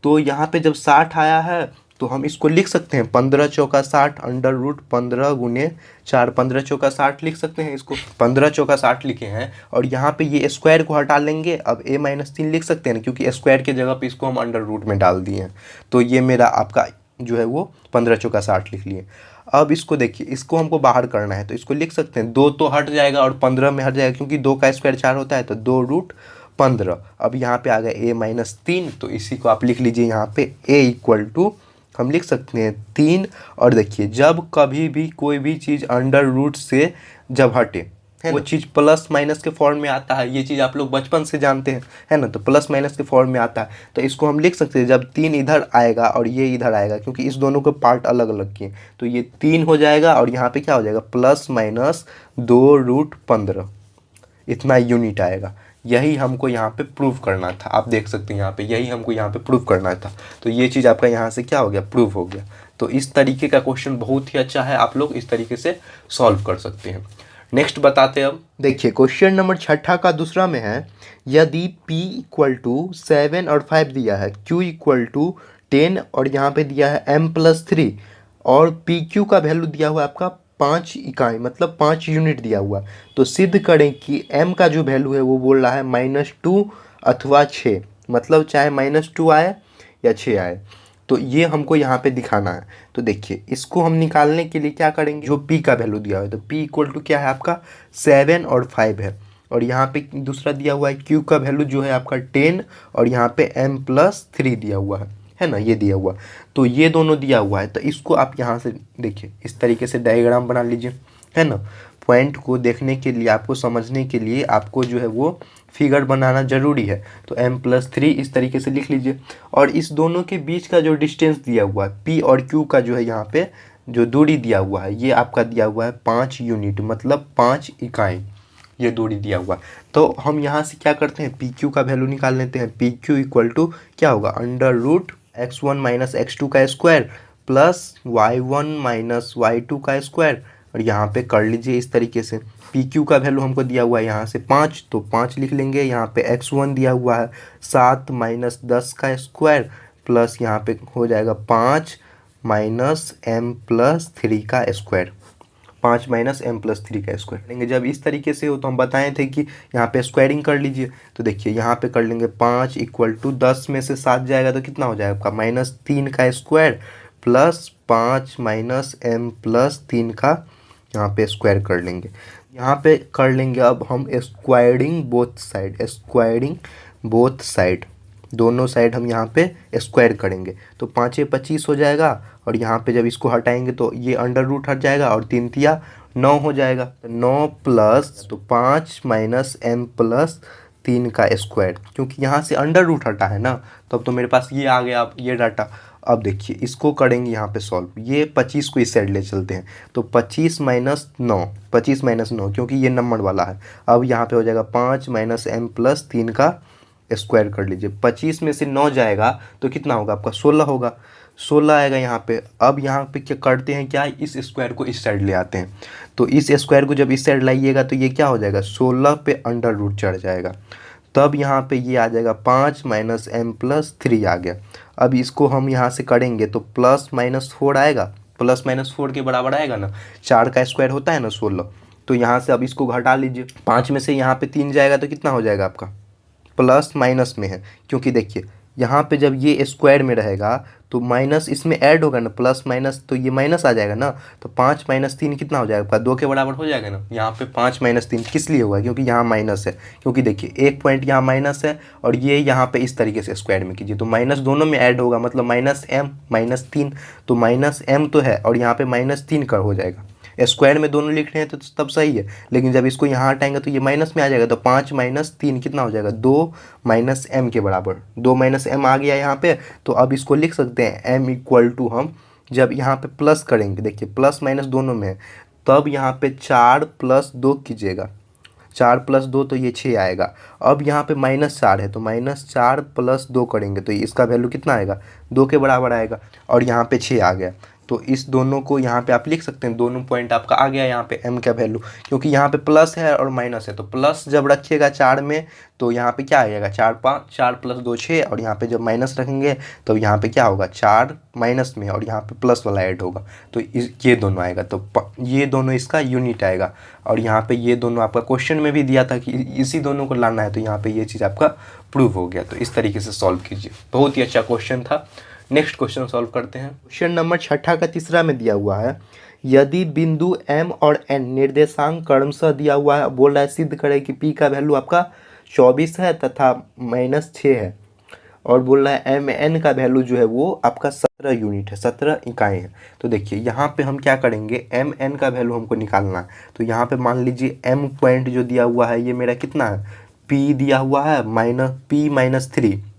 तो यहाँ पे जब 60 आया है तो हम इसको लिख सकते हैं 15 चौका 60 अंडर रूट 15 गुने 4, 15 चौका 60 लिख सकते हैं इसको, 15 चौका 60 लिखे हैं, और यहाँ पे ये स्क्वायर को हटा लेंगे। अब a-3 लिख सकते हैं ना, क्योंकि स्क्वायर के जगह पे इसको हम अंडर रूट में डाल दिए हैं। तो ये मेरा आपका जो है वो 15 चौका 60 लिख लिए। अब इसको देखिए, इसको हमको बाहर करना है तो इसको लिख सकते हैं 2 तो हट जाएगा और 15 में हट जाएगा, क्योंकि 2 का स्क्वायर 4 होता है, तो 2√15। अब यहाँ पे आ गया a-3, तो इसी को आप लिख लीजिए यहाँ पे a = हम लिख सकते हैं 3। और देखिए जब कभी भी कोई भी चीज़ अंडर रूट से जब हटे है वो चीज़ प्लस माइनस के फॉर्म में आता है, ये चीज़ आप लोग बचपन से जानते हैं, है ना, तो प्लस माइनस के फॉर्म में आता है। तो इसको हम लिख सकते हैं जब 3 इधर आएगा और ये इधर आएगा, क्योंकि इस दोनों के पार्ट अलग अलग किए, तो ये 3 हो जाएगा, और यहाँ पे क्या हो जाएगा, ±2√15 इतना यूनिट आएगा। यही हमको यहाँ पे प्रूव करना था, आप देख सकते हैं यहाँ पे, यही हमको यहाँ पे प्रूव करना था। तो ये चीज़ आपका यहाँ से क्या हो गया, प्रूव हो गया। तो इस तरीके का क्वेश्चन बहुत ही अच्छा है, आप लोग इस तरीके से सॉल्व कर सकते हैं। नेक्स्ट बताते हैं। अब देखिए क्वेश्चन नंबर 6 का दूसरा में है, यदि p = 7 और 5 दिया है, q = 10 और यहाँ पे दिया है m+3, और pq का वैल्यू दिया हुआ है आपका 5 इकाई, मतलब 5 यूनिट दिया हुआ। तो सिद्ध करें कि m का जो वैल्यू है वो बोल रहा है -2 अथवा 6, मतलब चाहे -2 आए या 6 आए, तो ये हमको यहाँ पे दिखाना है। तो देखिए इसको हम निकालने के लिए क्या करेंगे, जो p का वैल्यू दिया हुआ है, तो p = क्या है आपका 7 और 5 है, और यहाँ पे दूसरा दिया हुआ है q का वैल्यू जो है आपका 10, और यहाँ पे m+3 दिया हुआ है ना, ये दिया हुआ। तो ये दोनों दिया हुआ है, तो इसको आप यहाँ से देखिए इस तरीके से डायग्राम बना लीजिए, है ना। पॉइंट को देखने के लिए, आपको समझने के लिए आपको जो है वो फिगर बनाना ज़रूरी है। तो m+3 इस तरीके से लिख लीजिए, और इस दोनों के बीच का जो डिस्टेंस दिया हुआ है p और q का जो है यहाँ पे जो दूरी दिया हुआ है, ये आपका दिया हुआ है 5 यूनिट, मतलब 5 इकाई, ये दूरी दिया हुआ। तो हम यहाँ से क्या करते हैं, pq का वैल्यू निकाल लेते हैं। pq = क्या होगा, √x1 - x2 का स्क्वायर प्लस y1 - y2 का स्क्वायर, और यहाँ पे कर लीजिए इस तरीके से। pq का वैल्यू हमको दिया हुआ है यहाँ से 5, तो 5 लिख लेंगे। यहाँ पे x1 दिया हुआ है 7 - 10 का स्क्वायर, प्लस यहाँ पे हो जाएगा 5 - m+3 का स्क्वायर, 5 - m+3 का स्क्वायर लेंगे। जब इस तरीके से हो तो हम बताए थे कि यहाँ पे स्क्वायरिंग कर लीजिए। तो देखिए यहाँ पे कर लेंगे 5 = 10 में से 7 जाएगा तो कितना हो जाएगा आपका -3 का स्क्वायर, प्लस 5 - m+3 का यहाँ पे स्क्वायर कर लेंगे। यहाँ पे कर लेंगे अब हम squaring both side, squaring both side, दोनों साइड हम यहाँ पे स्क्वायर करेंगे। तो 5 × 25 हो जाएगा, और यहाँ पे जब इसको हटाएंगे तो ये अंडर रूट हट जाएगा, और 3 × 3 = 9 हो जाएगा। 9 प्लस तो 5 - m+3 का स्क्वायर, क्योंकि यहाँ से अंडर रूट हटा है ना, तो अब तो मेरे पास ये आ गया, अब ये डाटा। अब देखिए इसको करेंगे यहाँ पे सॉल्व, ये 25 को इस साइड ले चलते हैं, तो 25 - 9, 25 - 9, क्योंकि ये नंबर वाला है। अब यहाँ पे हो जाएगा 5 - m+3 का स्क्वायर कर लीजिए। 25 में से 9 जाएगा तो कितना होगा आपका 16 होगा, 16 आएगा यहाँ पे। अब यहाँ पे क्या करते हैं, क्या इस स्क्वायर को इस साइड ले आते हैं। तो इस स्क्वायर को जब इस साइड लाइएगा तो ये क्या हो जाएगा, 16 पे अंडर रूट चढ़ जाएगा, तब यहाँ पे ये आ जाएगा 5 - m+3 आ गया। अब इसको हम यहाँ से करेंगे तो +-4 आएगा, +-4 के बराबर आएगा ना, 4 का स्क्वायर होता है ना 16। तो यहाँ से अब इसको घटा लीजिए, 5 में से यहाँ पे 3 जाएगा तो कितना हो जाएगा आपका, प्लस माइनस में है, क्योंकि देखिए यहाँ पे जब ये स्क्वायर में रहेगा तो माइनस इसमें ऐड होगा ना, प्लस माइनस, तो ये माइनस आ जाएगा ना, तो 5 - 3 कितना हो जाएगा, 2 के बराबर हो जाएगा ना। यहाँ पे 5 - 3 किस लिए हुआ, क्योंकि यहाँ माइनस है, क्योंकि देखिए एक पॉइंट यहाँ माइनस है और ये यहाँ पे इस तरीके से स्क्वायर में कीजिए तो माइनस दोनों में ऐड होगा, मतलब -m - 3, तो -m तो है और यहाँ पे -3 का हो जाएगा। स्क्वायर में दोनों लिख रहे हैं तो तब सही है, लेकिन जब इसको यहाँ हटाएंगे तो ये माइनस में आ जाएगा, तो 5 - 3 कितना हो जाएगा, 2 - m के बराबर। 2 - m आ गया यहाँ पे, तो अब इसको लिख सकते हैं m इक्वल टू, हम जब यहाँ पे प्लस करेंगे, देखिए प्लस माइनस दोनों में है, तब यहाँ पे 4 + 2 कीजिएगा, 4 + 2 तो ये 6 आएगा। अब यहाँ पे -4 है तो -4 + 2 करेंगे तो इसका वैल्यू कितना आएगा, 2 के बराबर आएगा और यहाँ पे 6 आ गया। तो इस दोनों को यहाँ पे आप लिख सकते हैं, दोनों पॉइंट आपका आ गया यहाँ पे m का वैल्यू, क्योंकि यहाँ पे प्लस है और माइनस है, तो प्लस जब रखिएगा 4 में तो यहाँ पे क्या आएगा, 4 5, 4 + 2 6, और यहाँ पे जब माइनस रखेंगे तो यहाँ पे क्या होगा, 4 माइनस में और यहाँ पे प्लस वाला ऐड होगा, तो ये दोनों आएगा, तो ये दोनों इसका यूनिट आएगा। और यहाँ पे ये दोनों आपका क्वेश्चन में भी दिया था कि इसी दोनों को लाना है, तो यहाँ पे ये चीज़ आपका प्रूव हो गया। तो इस तरीके से सॉल्व कीजिए, बहुत ही अच्छा क्वेश्चन था। नेक्स्ट क्वेश्चन सॉल्व करते हैं। क्वेश्चन नंबर 6 का तीसरा में दिया हुआ है, यदि बिंदु m और n निर्देशांक क्रमशः दिया हुआ है, बोल रहा है सिद्ध करें कि p का वैल्यू आपका 24 है तथा -6 है, और बोल रहा है mn का वैल्यू जो है वो आपका 17 यूनिट है, 17 इकाई है। तो देखिए यहाँ पे हम क्या करेंगे, mn का वैल्यू हमको निकालना है। तो यहाँ पे मान लीजिए m पॉइंट जो दिया हुआ है ये मेरा कितना है, p दिया हुआ है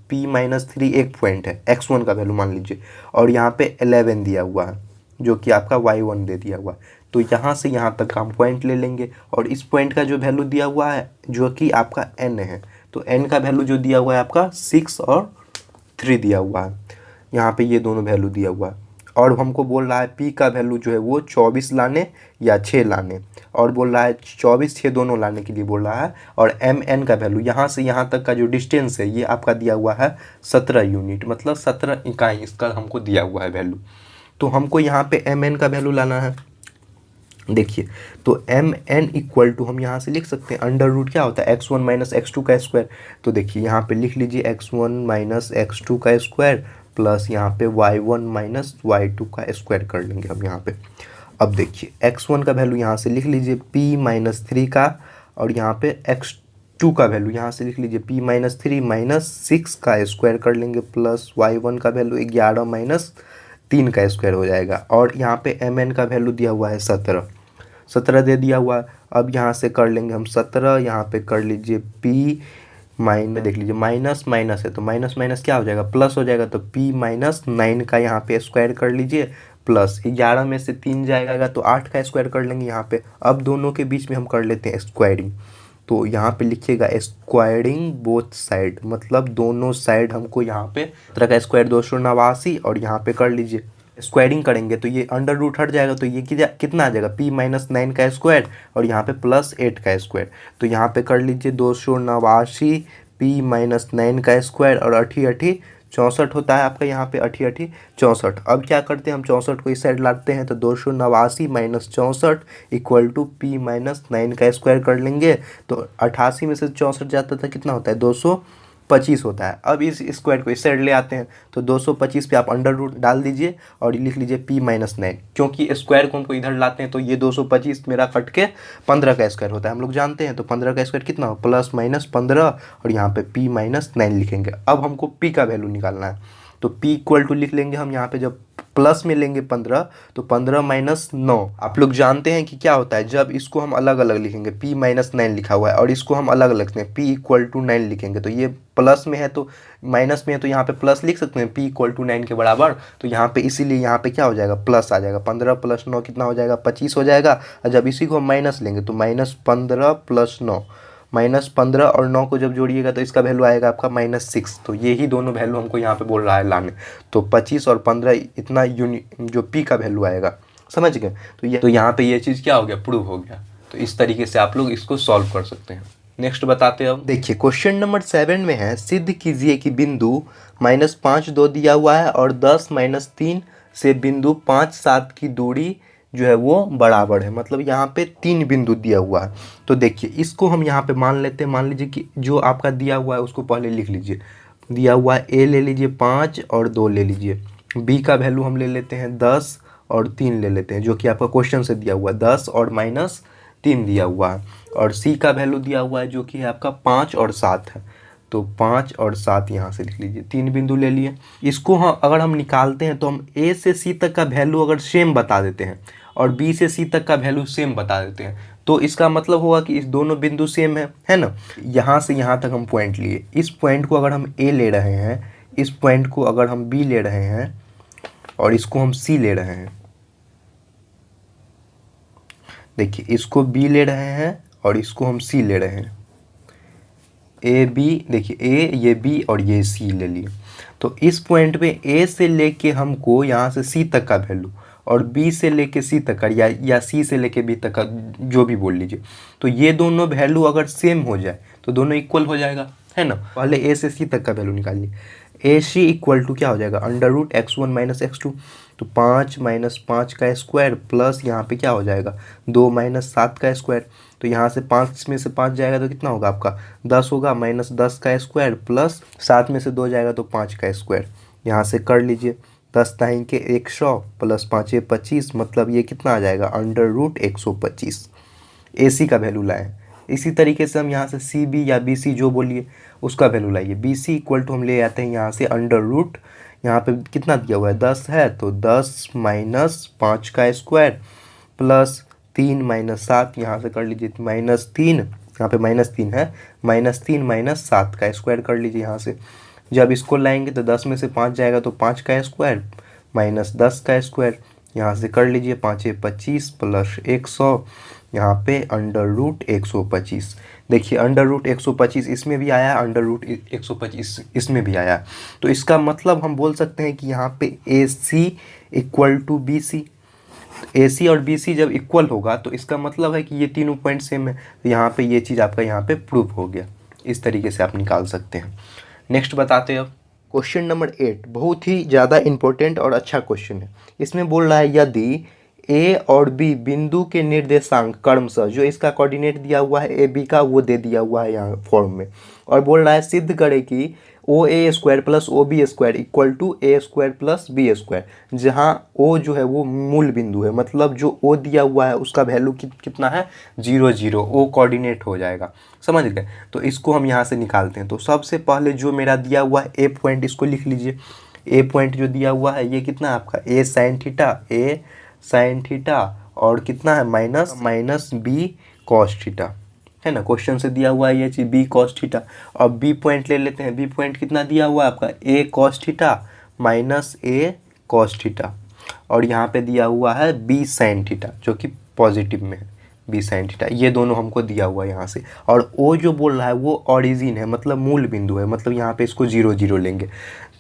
p-3 एक पॉइंट है, x1 का वैल्यू मान लीजिए, और यहाँ पे 11 दिया हुआ है जो कि आपका y1 दे दिया हुआ है। तो यहाँ से यहाँ तक हम पॉइंट ले लेंगे और इस पॉइंट का जो वैल्यू दिया हुआ है जो कि आपका n है, तो n का वैल्यू जो दिया हुआ है आपका 6 और 3 दिया हुआ है, यहाँ पे ये दोनों वैल्यू दिया हुआ है। और हमको बोल रहा है p का वैल्यू जो है वो 24 लाने या 6 लाने, और बोल रहा है 24 6 दोनों लाने के लिए बोल रहा है। और mn का वैल्यू यहाँ से यहाँ तक का जो डिस्टेंस है ये आपका दिया हुआ है 17 यूनिट, मतलब 17 इकाई इसका हमको दिया हुआ है वैल्यू। तो हमको यहाँ पे mn का वैल्यू लाना है। देखिए तो mn इक्वल टू हम यहाँ से लिख सकते हैं, अंडर रूट क्या होता है, x1 - x2 का स्क्वायर। तो देखिए यहाँ पे लिख लीजिए x1 - x2 का स्क्वायर प्लस यहाँ पे y1 - y2 का स्क्वायर कर लेंगे हम यहाँ पे। अब देखिए x1 का वैल्यू यहाँ से लिख लीजिए p-3 का, और यहाँ पे x2 का वैल्यू यहाँ से लिख लीजिए p-3 - 6 का स्क्वायर कर लेंगे, प्लस y1 का वैल्यू 11 - 3 का स्क्वायर हो जाएगा। और यहाँ पे mn का वैल्यू दिया हुआ है 17 दे दिया हुआ है। अब यहाँ से कर लेंगे हम 17, यहाँ पे कर लीजिए p माइनस, देख लीजिए माइनस माइनस है तो माइनस माइनस क्या हो जाएगा, प्लस हो जाएगा, तो p-9 का यहाँ पे स्क्वायर कर लीजिए, प्लस 11 में से 3 जाएगा तो 8 का स्क्वायर कर लेंगे यहाँ पे। अब दोनों के बीच में हम कर लेते हैं स्क्वायरिंग, तो यहाँ पे लिखिएगा स्क्वायरिंग बोथ साइड, मतलब दोनों साइड हमको यहाँ पे 17 का स्क्वायर 289, और यहाँ पे कर लीजिए स्क्वायरिंग करेंगे तो ये अंडर रूट हट जाएगा, तो ये कितना आ जाएगा, p-9 का स्क्वायर और यहाँ पे +8 का स्क्वायर। तो यहाँ पे कर लीजिए 289 p-9 का स्क्वायर और 8 64 होता है आपका यहाँ पे 8 64। अब क्या करते हैं हम 64 को इस साइड लाते हैं, तो 289 - 64 इक्वल टू p-9 का स्क्वायर कर लेंगे, तो 88 में से 64 जाता था कितना होता है, 225 होता है। अब इस स्क्वायर को इस साइड ले आते हैं, तो 225 पे आप अंडर रूट डाल दीजिए और लिख लीजिए p-9, क्योंकि स्क्वायर को हमको इधर लाते हैं तो ये 225 मेरा कट के 15 का स्क्वायर होता है, हम लोग जानते हैं। तो 15 का स्क्वायर कितना हो, +-15, और यहाँ पे p-9 लिखेंगे। अब हमको p का वैल्यू निकालना है, तो p इक्वल टू लिख लेंगे हम यहाँ पे, जब प्लस में लेंगे 15 तो 15 - 9, आप लोग जानते हैं कि क्या होता है, जब इसको हम अलग अलग लिखेंगे, p-9 लिखा हुआ है और इसको हम अलग अलग लिखते हैं p इक्वल टू 9 लिखेंगे, तो ये प्लस में है तो माइनस में है, तो यहाँ पे प्लस लिख सकते हैं p इक्वल टू 9 के बराबर। तो यहाँ पे इसीलिए यहाँ पे क्या हो जाएगा, प्लस आ जाएगा, 15 + 9 कितना हो जाएगा, 25 हो जाएगा। और जब इसी को हम माइनस लेंगे तो -15 + 9, -15 और 9 को जब जोड़िएगा तो इसका वैल्यू आएगा आपका -6। तो यही दोनों वैल्यू हमको यहाँ पे बोल रहा है लाने, तो 25 और 15 इतना यूनिट जो p का वैल्यू आएगा, समझ गए। तो यहाँ पे ये चीज़ क्या हो गया, प्रूव हो गया। तो इस तरीके से आप लोग इसको सॉल्व कर सकते हैं। नेक्स्ट बताते हैं। अब देखिए क्वेश्चन नंबर 7 में है, सिद्ध कीजिए कि बिंदु -5 2 दिया हुआ है और 10 - 3 से बिंदु 5 7 की दूरी जो है वो बराबर है, मतलब यहाँ पे 3 बिंदु दिया हुआ है। तो देखिए इसको हम यहाँ पे मान लेते हैं, मान लीजिए कि जो आपका दिया हुआ है उसको पहले लिख लीजिए, दिया हुआ है ए ले लीजिए 5 और 2 ले लीजिए। बी का वैल्यू हम ले लेते हैं 10 और 3 ले लेते हैं, जो कि आपका क्वेश्चन से दिया हुआ है 10 और -3 दिया हुआ है। और सी का वैल्यू दिया हुआ है जो कि है आपका 5 और 7 है। तो 5 और 7 यहाँ से लिख लीजिए, 3 बिंदु ले लिए। इसको अगर हम निकालते हैं तो हम ए से सी तक का वैल्यू अगर सेम बता देते हैं और बी से सी तक का वैल्यू सेम बता देते हैं तो इसका मतलब होगा कि इस दोनों बिंदु सेम है ना। यहाँ से यहाँ तक हम पॉइंट लिए, इस पॉइंट को अगर हम ए ले रहे हैं, इस पॉइंट को अगर हम बी ले रहे हैं और इसको हम सी ले रहे हैं, देखिए इसको बी ले रहे हैं और इसको हम सी ले रहे हैं। ए बी, देखिए ए ये बी और ये सी ले लिए। तो इस पॉइंट पे ए से लेके हमको यहाँ से सी तक का वैल्यू और बी से लेके सी तक का या सी से लेके बी तक का, जो भी बोल लीजिए, तो ये दोनों वैल्यू अगर सेम हो जाए तो दोनों इक्वल हो जाएगा, है ना। पहले ए से सी तक का वैल्यू निकालिए। ए सी इक्वल टू क्या हो जाएगा, √x1 - x2। तो 5 - 5 का स्क्वायर प्लस यहाँ पे क्या हो जाएगा 2 - 7 का स्क्वायर। तो यहाँ से 5 में से 5 जाएगा तो कितना होगा आपका 10 होगा, -10 का स्क्वायर प्लस 7 में से 2 जाएगा तो 5 का स्क्वायर। यहाँ से कर लीजिए, 10 दाहीं के 100 प्लस 5 25, मतलब ये कितना आ जाएगा √125। ए सी का वैल्यू लाएँ। इसी तरीके से हम यहाँ से सी बी या बी सी जो बोलिए उसका वैल्यू लाइए। बी सी इक्वल टू हम ले आते हैं यहाँ से √ यहाँ पे कितना दिया हुआ है 10 है, तो 10 - 5 का स्क्वायर प्लस 3 - 7, यहाँ से कर लीजिए -3, यहाँ पे -3 है, -3 - 7 का स्क्वायर कर लीजिए यहाँ से। जब इसको लाएंगे तो 10 में से 5 जाएगा तो 5 का स्क्वायर -10 का स्क्वायर, यहाँ से कर लीजिए 5 × 25 प्लस 100, यहाँ पे √125। देखिए √125 इसमें भी आया, √125 इसमें भी आया। तो इसका मतलब हम बोल सकते हैं कि यहाँ पे ए सी इक्वल टू बी सी। ए सी और बी सी जब इक्वल होगा तो इसका मतलब है कि ये तीनों पॉइंट सेम है। तो यहाँ पे ये चीज़ आपका यहाँ पे प्रूव हो गया। इस तरीके से आप निकाल सकते हैं। नेक्स्ट बताते हैं अब क्वेश्चन नंबर 8, बहुत ही ज़्यादा इंपॉर्टेंट और अच्छा क्वेश्चन है। इसमें बोल रहा है यदि ए और बी बिंदु के निर्देशांक क्रमशः, जो इसका कोऑर्डिनेट दिया हुआ है ए बी का वो दे दिया हुआ है यहाँ फॉर्म में, और बोल रहा है सिद्ध करे कि OA² + OB² equal to A² + B², जहाँ O जो है वो मूल बिंदु है, मतलब जो O दिया हुआ है उसका वैल्यू कितना है 0 0, O कोऑर्डिनेट हो जाएगा, समझ गए। तो इसको हम यहाँ से निकालते हैं। तो सबसे पहले जो मेरा दिया हुआ है A पॉइंट, इसको लिख लीजिए। A पॉइंट जो दिया हुआ है ये कितना है आपका A sin थीटा और कितना है माइनस B cos थीटा, है ना। क्वेश्चन से दिया हुआ है ये चीज़ B cos थीटा। अब B पॉइंट ले लेते हैं। B पॉइंट कितना दिया हुआ है आपका A cos theta -A cos theta, और यहाँ पे दिया हुआ है B sin थीटा जो कि पॉजिटिव में है, B sin थीटा। ये दोनों हमको दिया हुआ है यहाँ से। और O जो बोल रहा है वो ऑरिजिन है, मतलब मूल बिंदु है, मतलब यहाँ पे इसको 0 0 लेंगे,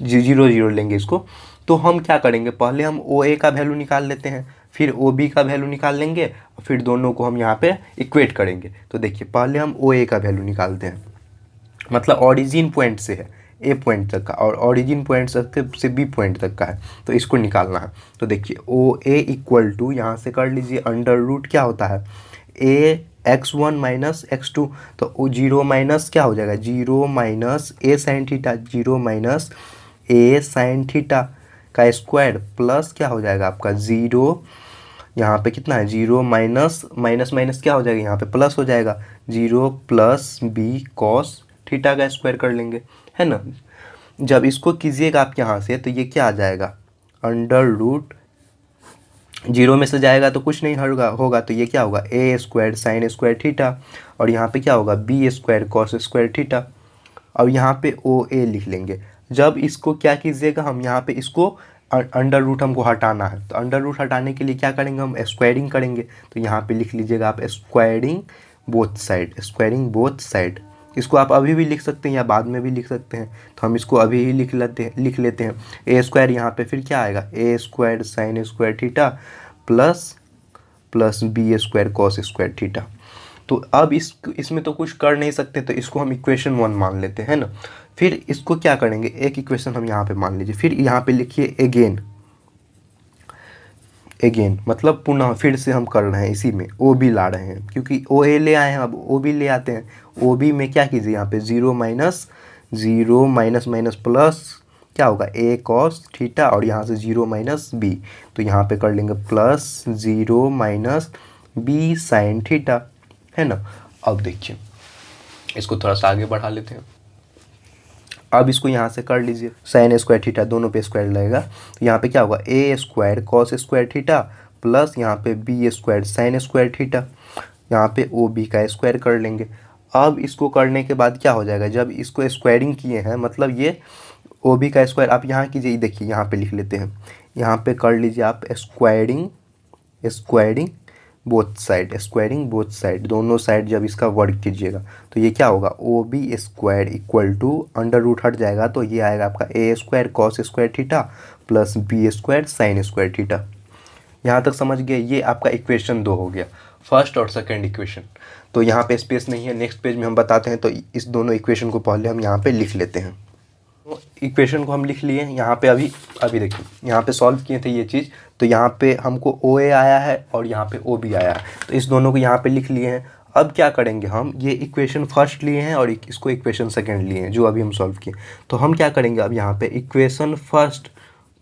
0 0 लेंगे इसको। तो हम क्या करेंगे, पहले हम OA का वैल्यू निकाल लेते हैं, फिर OB का वैल्यू निकाल लेंगे, और फिर दोनों को हम यहाँ पे इक्वेट करेंगे। तो देखिए पहले हम OA का वैल्यू निकालते हैं, मतलब ऑरिजिन पॉइंट से है A पॉइंट तक का, और ऑरिजिन पॉइंट से B पॉइंट तक का है, तो इसको निकालना है। तो देखिए OA इक्वल टू यहाँ से कर लीजिए √ क्या होता है x1 - x2, तो 0 माइनस क्या हो जाएगा 0 - A sin theta, 0 - A sin theta का स्क्वायर प्लस क्या हो जाएगा आपका 0, यहाँ पे कितना है 0 माइनस क्या हो जाएगा यहाँ पे प्लस हो जाएगा 0 + B cos थीटा का स्क्वायर कर लेंगे, है ना। जब इसको कीजिएगा आप यहाँ से तो ये क्या आ जाएगा √ 0 में से जाएगा तो कुछ नहीं होगा, तो ये क्या होगा A² sin² थीटा, और यहाँ पे क्या होगा B² cos² थीटा, और यहाँ पे OA लिख लेंगे। जब इसको क्या कीजिएगा, हम यहाँ पे इसको √ हमको हटाना है, तो √ हटाने के लिए क्या करेंगे हम स्क्वायरिंग करेंगे। तो यहाँ पे लिख लीजिएगा आप स्क्वायरिंग बोथ साइड। इसको आप अभी भी लिख सकते हैं या बाद में भी लिख सकते हैं, तो हम इसको अभी ही लिख लेते हैं। A² यहाँ पे फिर क्या आएगा A² sin² theta plus B² cos² theta. तो अब इसमें तो कुछ कर नहीं सकते, तो इसको हम इक्वेशन 1 मान लेते हैं ना। फिर इसको क्या करेंगे, एक इक्वेशन हम यहाँ पे मान लीजिए, फिर यहाँ पे लिखिए अगेन, मतलब पुनः फिर से हम कर रहे हैं, इसी में OB ला रहे हैं, क्योंकि OA ले आए हैं, अब OB ले आते हैं। OB में क्या कीजिए यहाँ पे 0 0 माइनस माइनस प्लस क्या होगा a cos थीटा और यहाँ से 0 माइनस b, तो यहाँ पे कर लेंगे plus 0 minus b sine theta, है ना। अब देखिए इसको थोड़ा सा आगे बढ़ा लेते हैं। अब इसको यहाँ से कर लीजिए, साइन स्क्वायर थीटा दोनों पे स्क्वायर लगेगा, तो यहाँ पे क्या होगा a square cos square theta plus यहाँ पे b square sine square theta, यहाँ पे ओ बी का स्क्वायर कर लेंगे। अब इसको करने के बाद क्या हो जाएगा, जब इसको स्क्वायरिंग किए हैं मतलब ये ओ बी का स्क्वायर आप यहाँ कीजिए, देखिए यहाँ पे लिख लेते हैं, यहाँ पे कर लीजिए आप squaring squaring squaring both side, दोनों साइड जब इसका वर्ग कीजिएगा तो ये क्या होगा O B square equal to under root हट जाएगा तो ये आएगा आपका A square cos square theta plus B square sine square theta. यहाँ तक समझ गए, ये आपका इक्वेशन 2 हो गया, फर्स्ट और सेकंड इक्वेशन। तो यहाँ पे स्पेस नहीं है, नेक्स्ट पेज में हम बताते हैं, तो इस दोनों इक्वेशन को पहले हम यहाँ पे लिख लेते हैं। तो इक्वेशन को हम लिख लिए यहाँ पे, अभी देखिए यहाँ पे सॉल्व किए थे ये चीज़, तो यहाँ पे हमको ओ ए आया है और यहाँ पे ओ बी आया है, तो इस दोनों को यहाँ पे लिख लिए हैं। अब क्या करेंगे हम, ये इक्वेशन फर्स्ट लिए हैं और इसको इक्वेशन सेकंड लिए हैं जो अभी हम सॉल्व किए, तो हम क्या करेंगे अब यहाँ पे equation first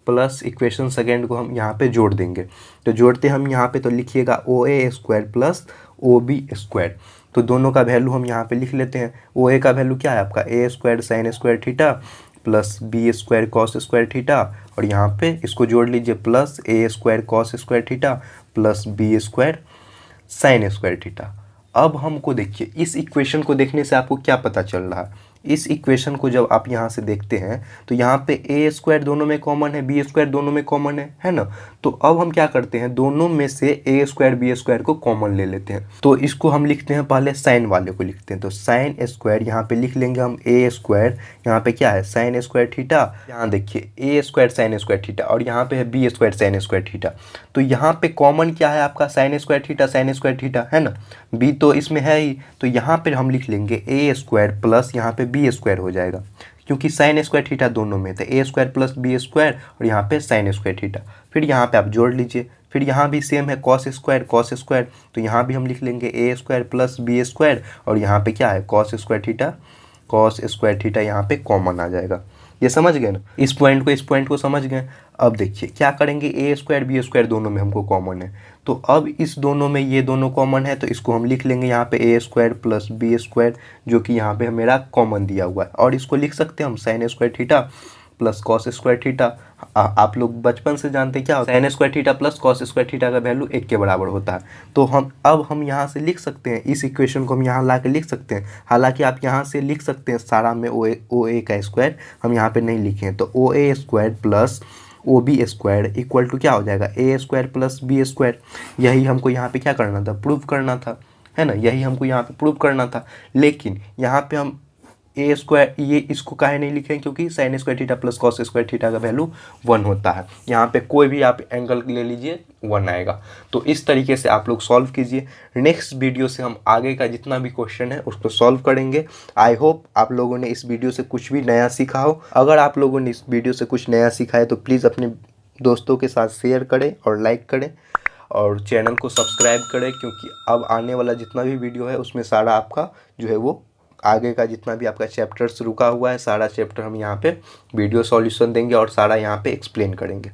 plus equation second को हम यहाँ पे जोड़ देंगे। तो जोड़ते हम यहाँ पे, तो लिखिएगा O A square plus O B square, तो दोनों का वैल्यू हम यहाँ पे लिख लेते हैं। ओ ए का वैल्यू क्या है आपका A square sine square theta plus B square cos square theta, और यहाँ पे इसको जोड़ लीजिए plus A square cos square theta plus B square sine square theta. अब हमको देखिए इस इक्वेशन को देखने से आपको क्या पता चल रहा है, इस इक्वेशन को जब आप यहाँ से देखते हैं तो यहाँ पे ए स्क्वायर दोनों में कॉमन है, बी स्क्वायर दोनों में कॉमन है ना। तो अब हम क्या करते हैं, दोनों में से ए स्क्वायर बी स्क्वायर को कॉमन ले लेते हैं, तो इसको हम लिखते हैं पहले साइन वाले को लिखते हैं, तो साइन स्क्वायर यहाँ पे लिख लेंगे हम ए स्क्वायर, यहाँ पे क्या है साइन स्क्वायर थीटा, यहाँ देखिए A square sine square theta और यहाँ पे है B square sine square theta, तो यहाँ पे कॉमन क्या है आपका साइन स्क्वायर थीटा है ना, बी तो इसमें है ही, तो यहाँ पे हम लिख लेंगे ए स्क्वायर प्लस यहाँ पे बी स्क्वायर हो जाएगा, क्योंकि साइन स्क्वायर थीटा दोनों में, तो ए स्क्वायर प्लस बी स्क्वायर और यहाँ पे साइन स्क्वायर थीटा, फिर यहाँ पे आप जोड़ लीजिए, फिर यहाँ भी सेम है कॉस स्क्वायर, तो यहाँ भी हम लिख लेंगे ए स्क्वायर प्लस बी स्क्वायर और यहाँ पे क्या है कॉस स्क्वायर थीटा यहाँ पे कॉमन आ जाएगा। ये समझ गए ना, इस पॉइंट को समझ गए। अब देखिए क्या करेंगे, ए स्क्वायर बी स्क्वायर दोनों में हमको कॉमन है, तो अब इस दोनों में ये दोनों कॉमन है, तो इसको हम लिख लेंगे यहाँ पे ए स्क्वायर प्लस बी स्क्वायर जो कि यहाँ पे मेरा कॉमन दिया हुआ है, और इसको लिख सकते हैं हम sign square theta plus cos square theta. आप लोग बचपन से जानते हैं क्या sign square theta plus cos square theta का वैल्यू 1 के बराबर होता है, तो हम यहाँ से लिख सकते हैं, इस इक्वेशन को हम यहाँ ला के लिख सकते हैं। हालांकि आप यहाँ से लिख सकते हैं सारा में ओ ए का स्क्वायर, हम यहाँ पे नहीं लिखे हैं, तो O A square plus O B square equal to क्या हो जाएगा A square plus B square. यही हमको यहाँ पे क्या करना था, प्रूव करना था, है ना, यही हमको यहाँ पे प्रूव करना था। लेकिन यहाँ पे हम ए स्क्वायर ये इसको काहे नहीं लिखें, क्योंकि sign square theta plus cos square theta का वैल्यू 1 होता है, यहाँ पे कोई भी आप एंगल ले लीजिए 1 आएगा। तो इस तरीके से आप लोग सॉल्व कीजिए। नेक्स्ट वीडियो से हम आगे का जितना भी क्वेश्चन है उसको सॉल्व करेंगे। आई होप आप लोगों ने इस वीडियो से कुछ भी नया सीखा हो। अगर आप लोगों ने इस वीडियो से कुछ नया सीखा है तो प्लीज़ अपने दोस्तों के साथ शेयर करें और लाइक करें और चैनल को सब्सक्राइब करें, क्योंकि अब आने वाला जितना भी वीडियो है उसमें सारा आपका जो है वो आगे का जितना भी आपका चैप्टर्स रुका हुआ है सारा चैप्टर हम यहाँ पे वीडियो सॉल्यूशन देंगे और सारा यहाँ पे एक्सप्लेन करेंगे।